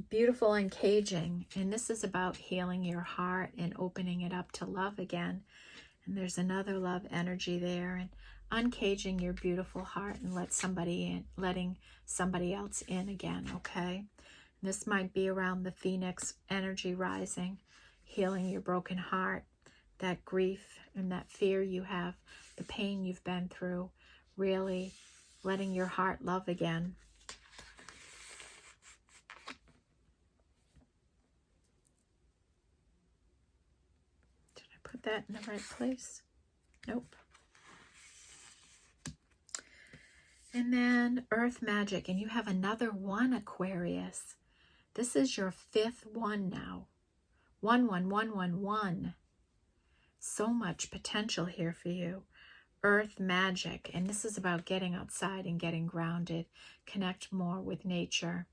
beautiful and caging. And this is about healing your heart and opening it up to love again. And there's another love energy there. And uncaging your beautiful heart and letting somebody else in again, okay? This might be around the Phoenix energy rising, healing your broken heart, that grief and that fear you have, the pain you've been through, really letting your heart love again. Did I put that in the right place? Nope. And then Earth Magic, and you have another 1, Aquarius. This is your 5th one now. 1, 1, 1, 1, 1. So much potential here for you. Earth Magic, and this is about getting outside and getting grounded. Connect more with nature.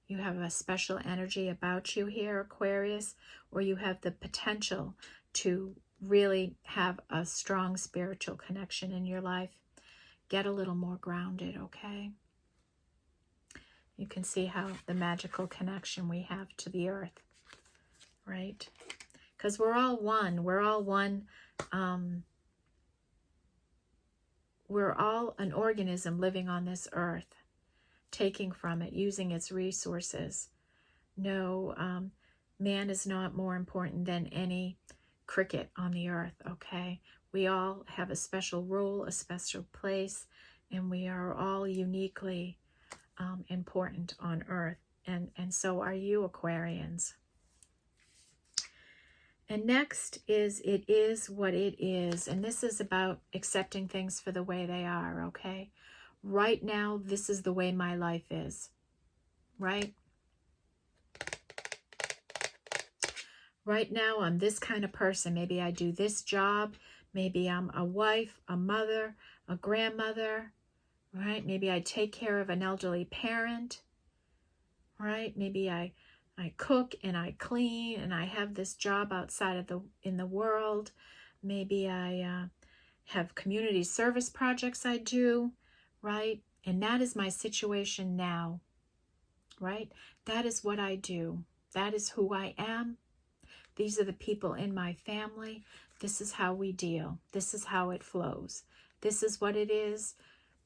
You have a special energy about you here, Aquarius, or you have the potential to really have a strong spiritual connection in your life. Get a little more grounded, okay? You can see how the magical connection we have to the earth, right? Because we're all one. We're all one. We're all an organism living on this earth, taking from it, using its resources. No, man is not more important than any cricket on the earth, okay? We all have a special role, a special place, and we are all uniquely important on earth, and so are you, Aquarians. And next is It Is What It Is, and this is about accepting things for the way they are, okay? Right now, this is the way my life is, right? Right now, I'm this kind of person. Maybe I do this job. Maybe I'm a wife, a mother, a grandmother, right? Maybe I take care of an elderly parent, right? Maybe I cook and I clean and I have this job outside of in the world. Maybe I have community service projects I do, right? And that is my situation now, right? That is what I do. That is who I am. These are the people in my family. This is how we deal. This is how it flows. This is what it is.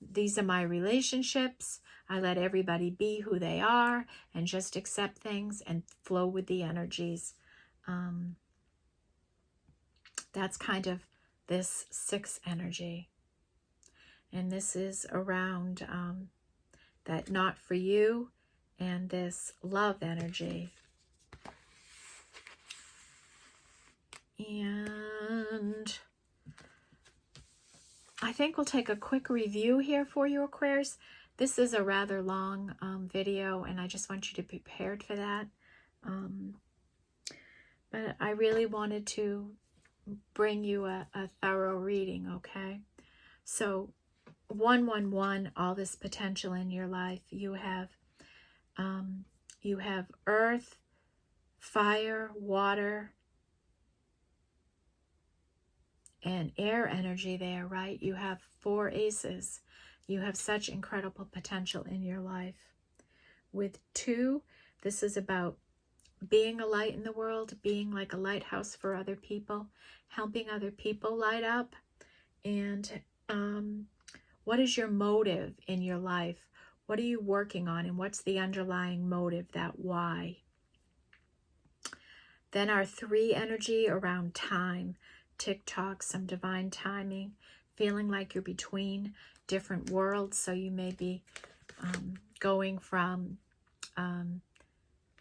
These are my relationships. I let everybody be who they are and just accept things and flow with the energies. That's kind of this 6 energy. And this is around that not for you and this love energy. And I think we'll take a quick review here for you, Aquarius. This is a rather long video, and I just want you to be prepared for that. But I really wanted to bring you a thorough reading, okay? So 111, all this potential in your life. You have earth, fire, water, and air energy there, right? You have 4 aces. You have such incredible potential in your life. With 2, this is about being a light in the world, being like a lighthouse for other people, helping other people light up. And what is your motive in your life? What are you working on? And what's the underlying motive, that why? Then our 3 energy around time, tick-tock, some divine timing, feeling like you're between different worlds. So you may be going from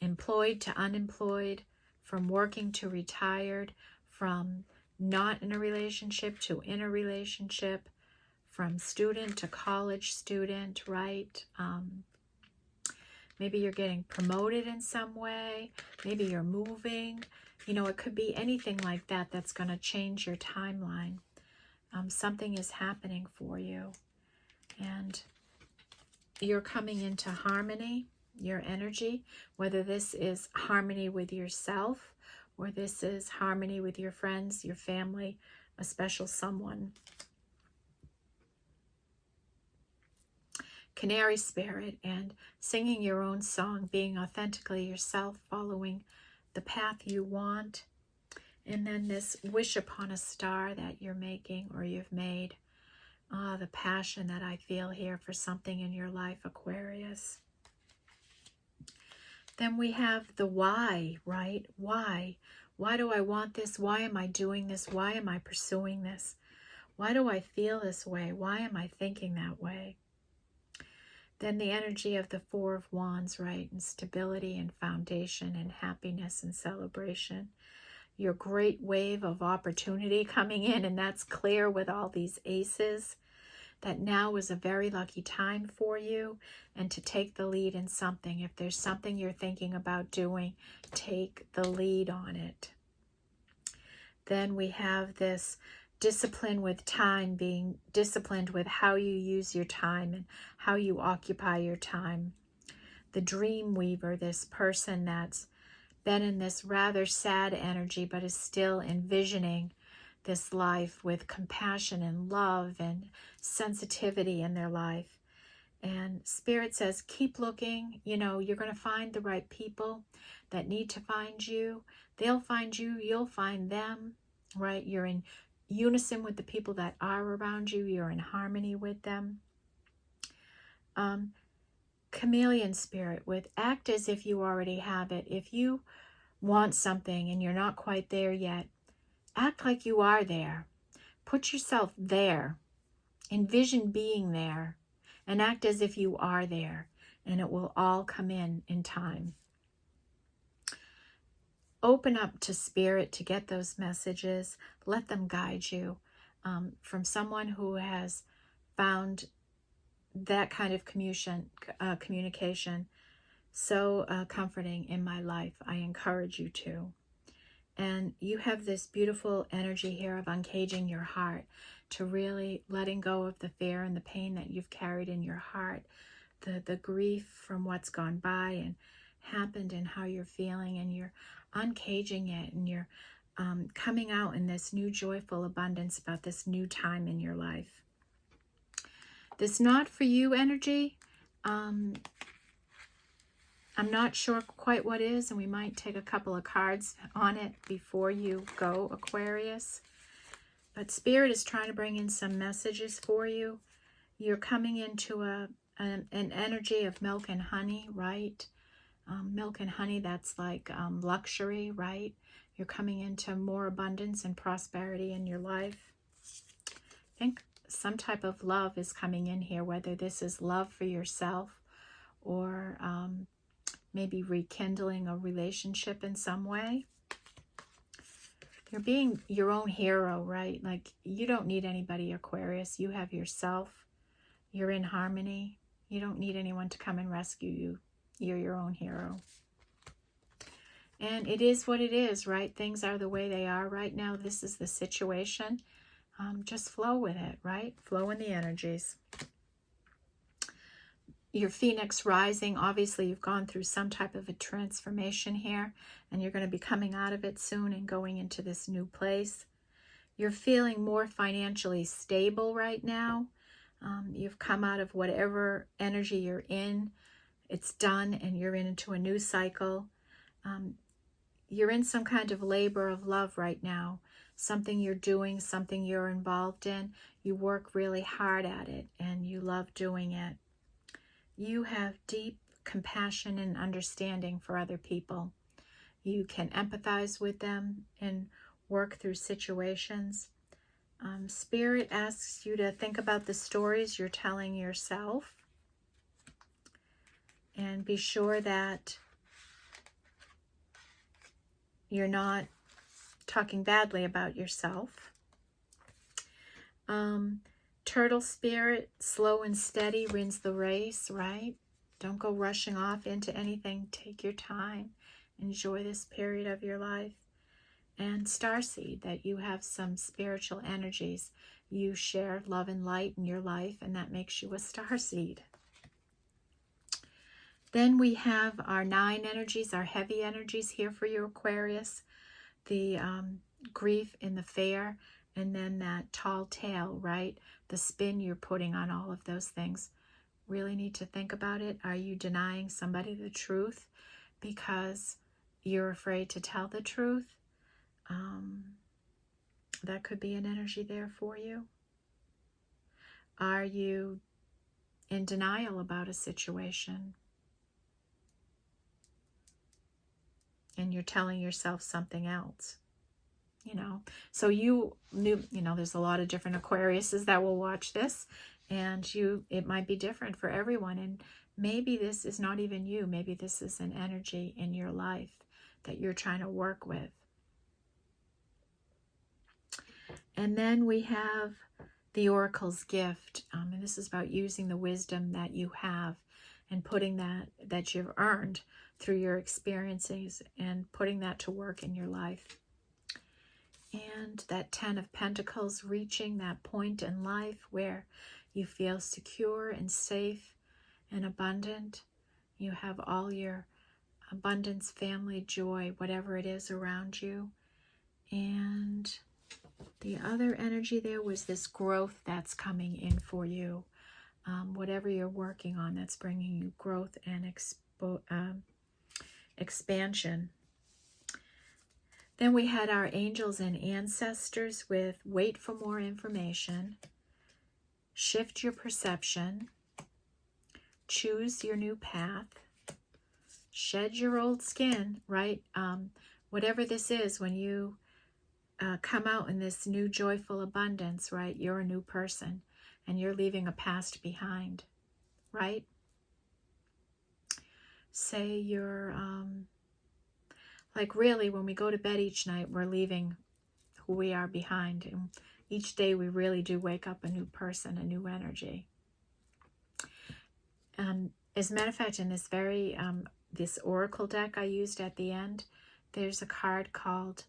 employed to unemployed, from working to retired, from not in a relationship to in a relationship, from student to college student, right? Maybe you're getting promoted in some way. Maybe you're moving. You know, it could be anything like that that's going to change your timeline. Something is happening for you. And you're coming into harmony, your energy, whether this is harmony with yourself or this is harmony with your friends, your family, a special someone. Canary spirit, and singing your own song, being authentically yourself, following the path you want. And then this wish upon a star that you're making or you've made. The passion that I feel here for something in your life, Aquarius. Then we have the why, right? Why? Why do I want this? Why am I doing this? Why am I pursuing this? Why do I feel this way? Why am I thinking that way? Then the energy of the 4 of Wands, right? And stability and foundation and happiness and celebration. Your great wave of opportunity coming in, and that's clear with all these aces, that now is a very lucky time for you and to take the lead in something. If there's something you're thinking about doing, take the lead on it. Then we have this discipline with time, being disciplined with how you use your time and how you occupy your time. The dream weaver, this person that's been in this rather sad energy but is still envisioning this life with compassion and love and sensitivity in their life. And Spirit says, keep looking. You know, you're going to find the right people that need to find you. They'll find you. You'll find them, right? You're in unison with the people that are around you. You're in harmony with them. Chameleon spirit, with act as if you already have it. If you want something and you're not quite there yet, act like you are there. Put yourself there. Envision being there and act as if you are there, and it will all come in time. Open up to Spirit to get those messages. Let them guide you from someone who has found that kind of communication so comforting in my life. I encourage you to. And you have this beautiful energy here of uncaging your heart, to really letting go of the fear and the pain that you've carried in your heart, the grief from what's gone by and happened and how you're feeling, and you're uncaging it, and you're coming out in this new joyful abundance about this new time in your life. This not for you energy, I'm not sure quite what is, and we might take a couple of cards on it before you go, Aquarius. But Spirit is trying to bring in some messages for you. You're coming into an energy of milk and honey, right? Milk and honey, that's like luxury, right? You're coming into more abundance and prosperity in your life. I think some type of love is coming in here, whether this is love for yourself or maybe rekindling a relationship in some way. You're being your own hero, right? Like, you don't need anybody, Aquarius. You have yourself. You're in harmony. You don't need anyone to come and rescue you. You're your own hero. And it is what it is, right? Things are the way they are right now. This is the situation. just flow with it, right? Flow in the energies. Your Phoenix rising, obviously you've gone through some type of a transformation here, and you're going to be coming out of it soon and going into this new place. You're feeling more financially stable right now. You've come out of whatever energy you're in. It's done, and you're into a new cycle. You're in some kind of labor of love right now. Something you're doing, something you're involved in. You work really hard at it, and you love doing it. You have deep compassion and understanding for other people. You can empathize with them and work through situations. Spirit asks you to think about the stories you're telling yourself, and be sure that you're not talking badly about yourself. Turtle spirit, slow and steady wins the race, right? Don't go rushing off into anything. Take your time. Enjoy this period of your life. And starseed, that you have some spiritual energies. You share love and light in your life, and that makes you a starseed. Then we have our 9 energies, our heavy energies here for you, Aquarius. The grief in the fair, and then that tall tale, right? The spin you're putting on all of those things. Really need to think about it. Are you denying somebody the truth because you're afraid to tell the truth? That could be an energy there for you. Are you in denial about a situation and you're telling yourself something else? So you knew, there's a lot of different Aquariuses that will watch this, and it might be different for everyone. And maybe this is not even you. Maybe this is an energy in your life that you're trying to work with. And then we have the Oracle's gift. And this is about using the wisdom that you have and putting that you've earned through your experiences and putting that to work in your life. And that 10 of Pentacles, reaching that point in life where you feel secure and safe and abundant. You have all your abundance, family, joy, whatever it is around you. And the other energy there was this growth that's coming in for you. Whatever you're working on, that's bringing you growth and expansion. Then we had our angels and ancestors with wait for more information, shift your perception, choose your new path, shed your old skin, right? Whatever this is, when you come out in this new joyful abundance, right? You're a new person and you're leaving a past behind, right? Say you're... like really, when we go to bed each night, we're leaving who we are behind. And each day we really do wake up a new person, a new energy. As a matter of fact, in this this oracle deck I used at the end, there's a card called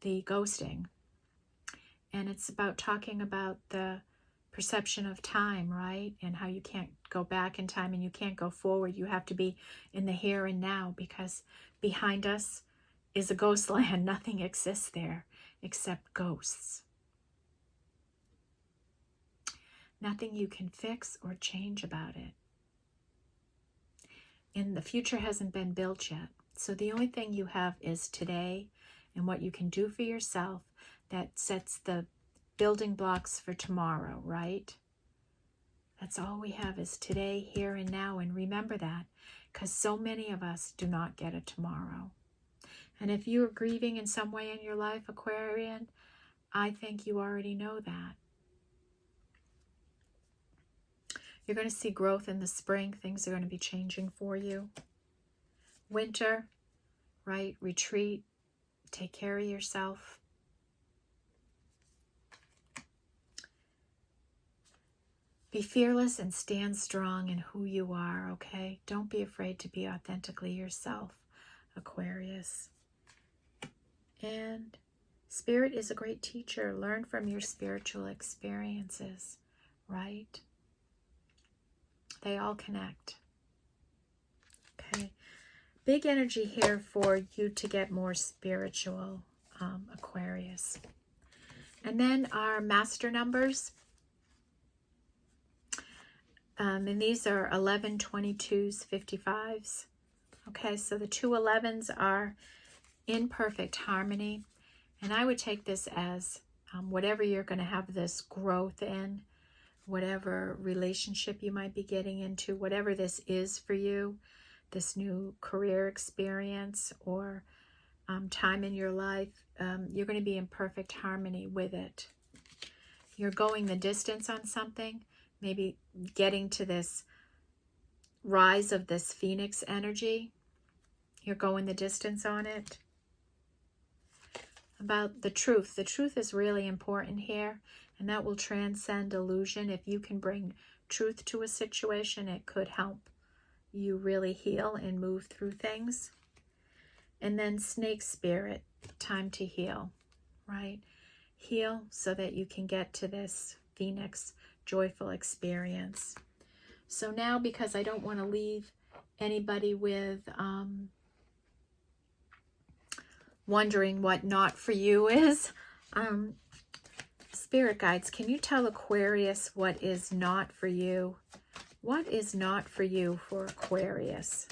the ghosting. And it's about talking about the perception of time, right? And how you can't go back in time and you can't go forward. You have to be in the here and now, because behind us is a ghost land. Nothing exists there except ghosts. Nothing you can fix or change about it. And the future hasn't been built yet. So the only thing you have is today and what you can do for yourself that sets the building blocks for tomorrow, right? That's all we have is today, here and now. And remember that, because so many of us do not get a tomorrow. And if you are grieving in some way in your life, Aquarian, I think you already know that. You're going to see growth in the spring. Things are going to be changing for you. Winter, right? Retreat. Take care of yourself. Be fearless and stand strong in who you are, okay? Don't be afraid to be authentically yourself, Aquarius. And Spirit is a great teacher. Learn from your spiritual experiences, right? They all connect. Okay. Big energy here for you to get more spiritual, Aquarius. And then our master numbers. And these are 11, 22s, 55s. Okay, so the two 11s are in perfect harmony. And I would take this as whatever you're going to have this growth in, whatever relationship you might be getting into, whatever this is for you, this new career experience or time in your life, you're going to be in perfect harmony with it. You're going the distance on something, maybe getting to this rise of this Phoenix energy. You're going the distance on it. About the truth. The truth is really important here, and that will transcend illusion. If you can bring truth to a situation, it could help you really heal and move through things. And then snake spirit, time to heal, right? Heal so that you can get to this Phoenix joyful experience. So now, because I don't want to leave anybody with wondering what not for you is, spirit guides, can you tell Aquarius what is not for you? What is not for you for Aquarius?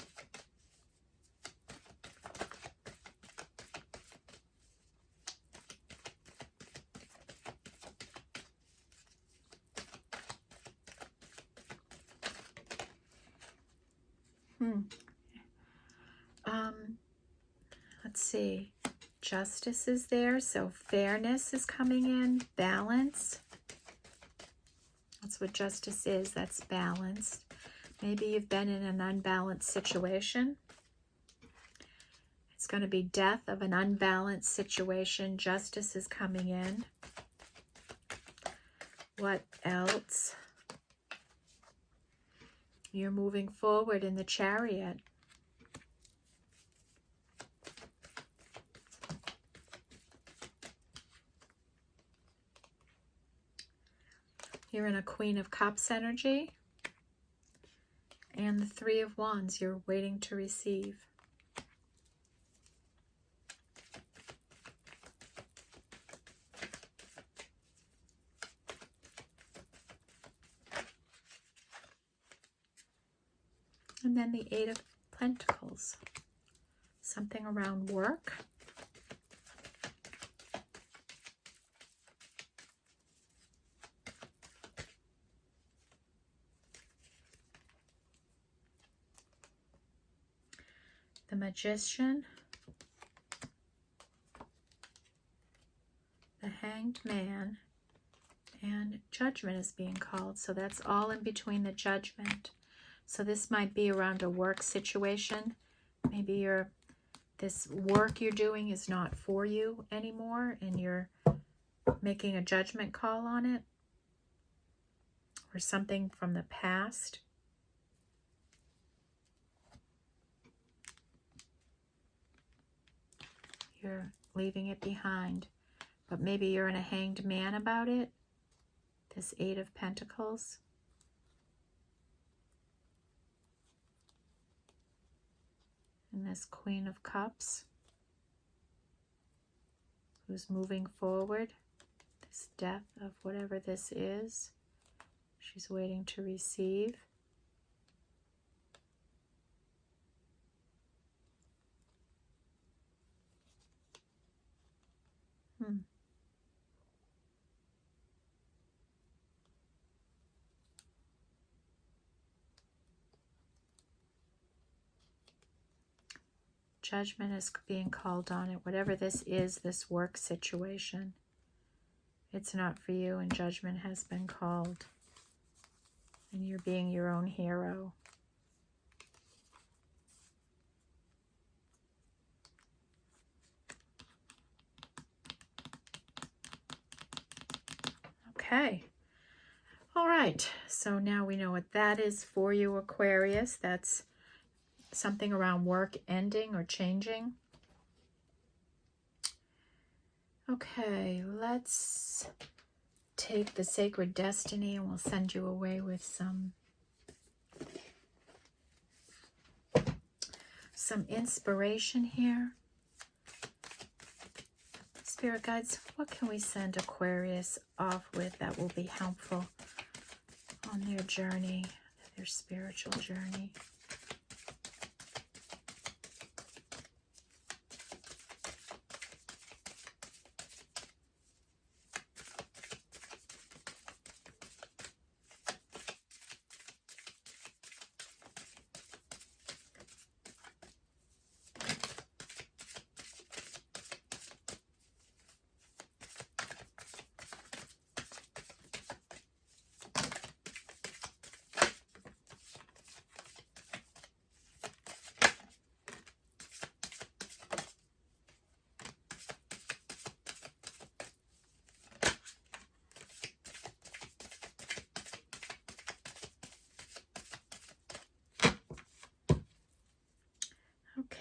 Let's see. Justice is there, so fairness is coming in, balance. That's what justice is, that's balanced. Maybe you've been in an unbalanced situation. It's going to be death of an unbalanced situation. Justice is coming in. What else? You're moving forward in the Chariot. You're in a Queen of Cups energy. And the Three of Wands, you're waiting to receive. And then the Eight of Pentacles. Something around work. The Magician, the Hanged Man, and Judgment is being called. So that's all in between the Judgment. So this might be around a work situation. Maybe this work you're doing is not for you anymore, and you're making a judgment call on it, or something from the past. You're leaving it behind, but maybe you're in a Hanged Man about it. This Eight of Pentacles. And this Queen of Cups, who's moving forward. This death of whatever this is, she's waiting to receive. Judgment is being called on it. Whatever this is, this work situation, it's not for you, and judgment has been called. And you're being your own hero. Okay. All right. So now we know what that is for you, Aquarius. That's something around work ending or changing. Okay, let's take the Sacred Destiny and we'll send you away with some inspiration here. Spirit guides, what can we send Aquarius off with that will be helpful on their journey, their spiritual journey?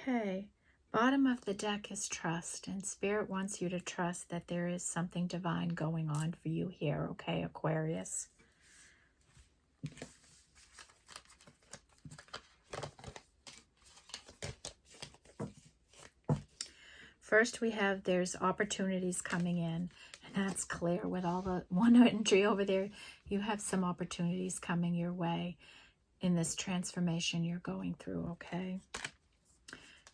Okay, bottom of the deck is trust, and Spirit wants you to trust that there is something divine going on for you here, okay, Aquarius? First we have there's opportunities coming in, and that's clear with all the one energy over there. You have some opportunities coming your way in this transformation you're going through, okay?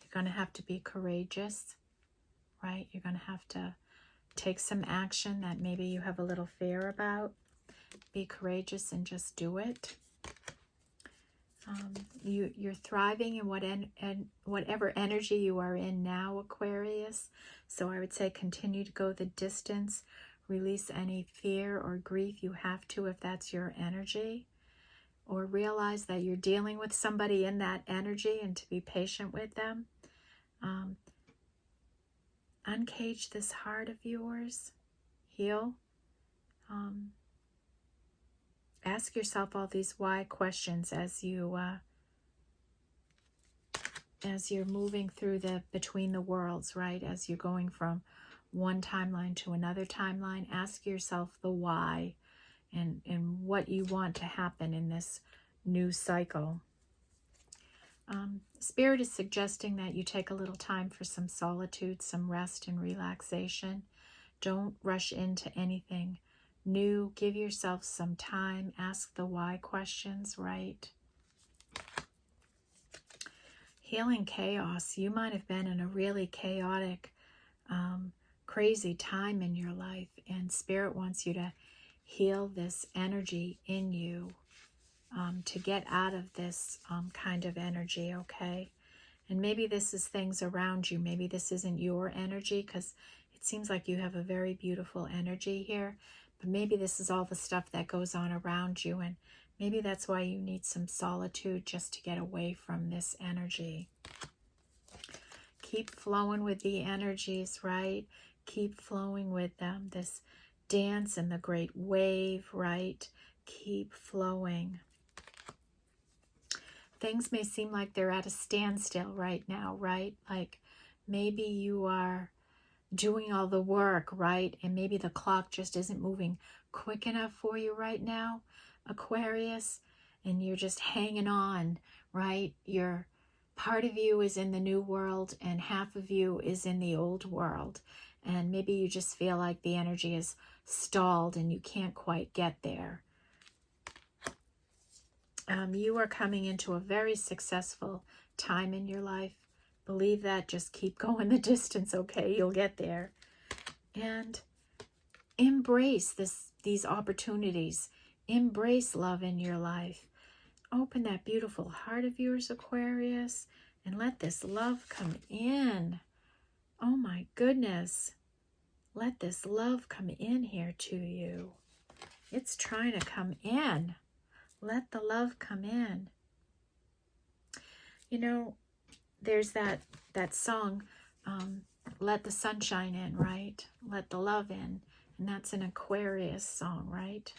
You're going to have to be courageous, right? You're going to have to take some action that maybe you have a little fear about. Be courageous and just do it. You're thriving in whatever energy you are in now, Aquarius. So I would say continue to go the distance. Release any fear or grief you have to if that's your energy. Or realize that you're dealing with somebody in that energy and to be patient with them. Uncage this heart of yours. Heal. Ask yourself all these why questions as you're moving through between the worlds, right? As you're going from one timeline to another timeline, ask yourself the why and what you want to happen in this new cycle. Spirit is suggesting that you take a little time for some solitude, some rest and relaxation. Don't rush into anything new. Give yourself some time. Ask the why questions, right? Healing chaos. You might have been in a really chaotic, crazy time in your life, and Spirit wants you to heal this energy in you, to get out of this kind of energy, okay? And maybe this is things around you. Maybe this isn't your energy, because it seems like you have a very beautiful energy here. But maybe this is all the stuff that goes on around you, and maybe that's why you need some solitude just to get away from this energy. Keep flowing with the energies, right? Keep flowing with them. This dance and the great wave, right? Keep flowing. Things may seem like they're at a standstill right now, right? Like maybe you are doing all the work, right? And maybe the clock just isn't moving quick enough for you right now, Aquarius, and you're just hanging on, right? Your part of you is in the new world and half of you is in the old world. And maybe you just feel like the energy is stalled and you can't quite get there. You are coming into a very successful time in your life. Believe that. Just keep going the distance, okay? You'll get there. And embrace these opportunities. Embrace love in your life. Open that beautiful heart of yours, Aquarius, and let this love come in. Oh my goodness. Let this love come in here to you. It's trying to come in. Let the love come in. You know, there's that song, Let the Sunshine In, right? Let the love in. And that's an Aquarius song, right?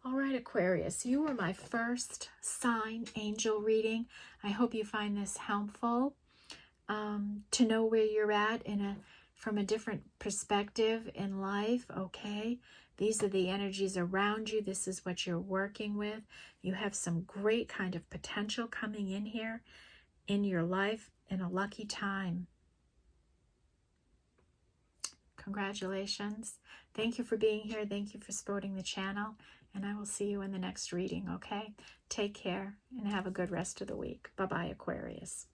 All right, Aquarius, you were my first sign angel reading. I hope you find this helpful to know where you're at from a different perspective in life, okay? These are the energies around you. This is what you're working with. You have some great kind of potential coming in here in your life in a lucky time. Congratulations. Thank you for being here. Thank you for supporting the channel. And I will see you in the next reading, okay? Take care and have a good rest of the week. Bye-bye, Aquarius.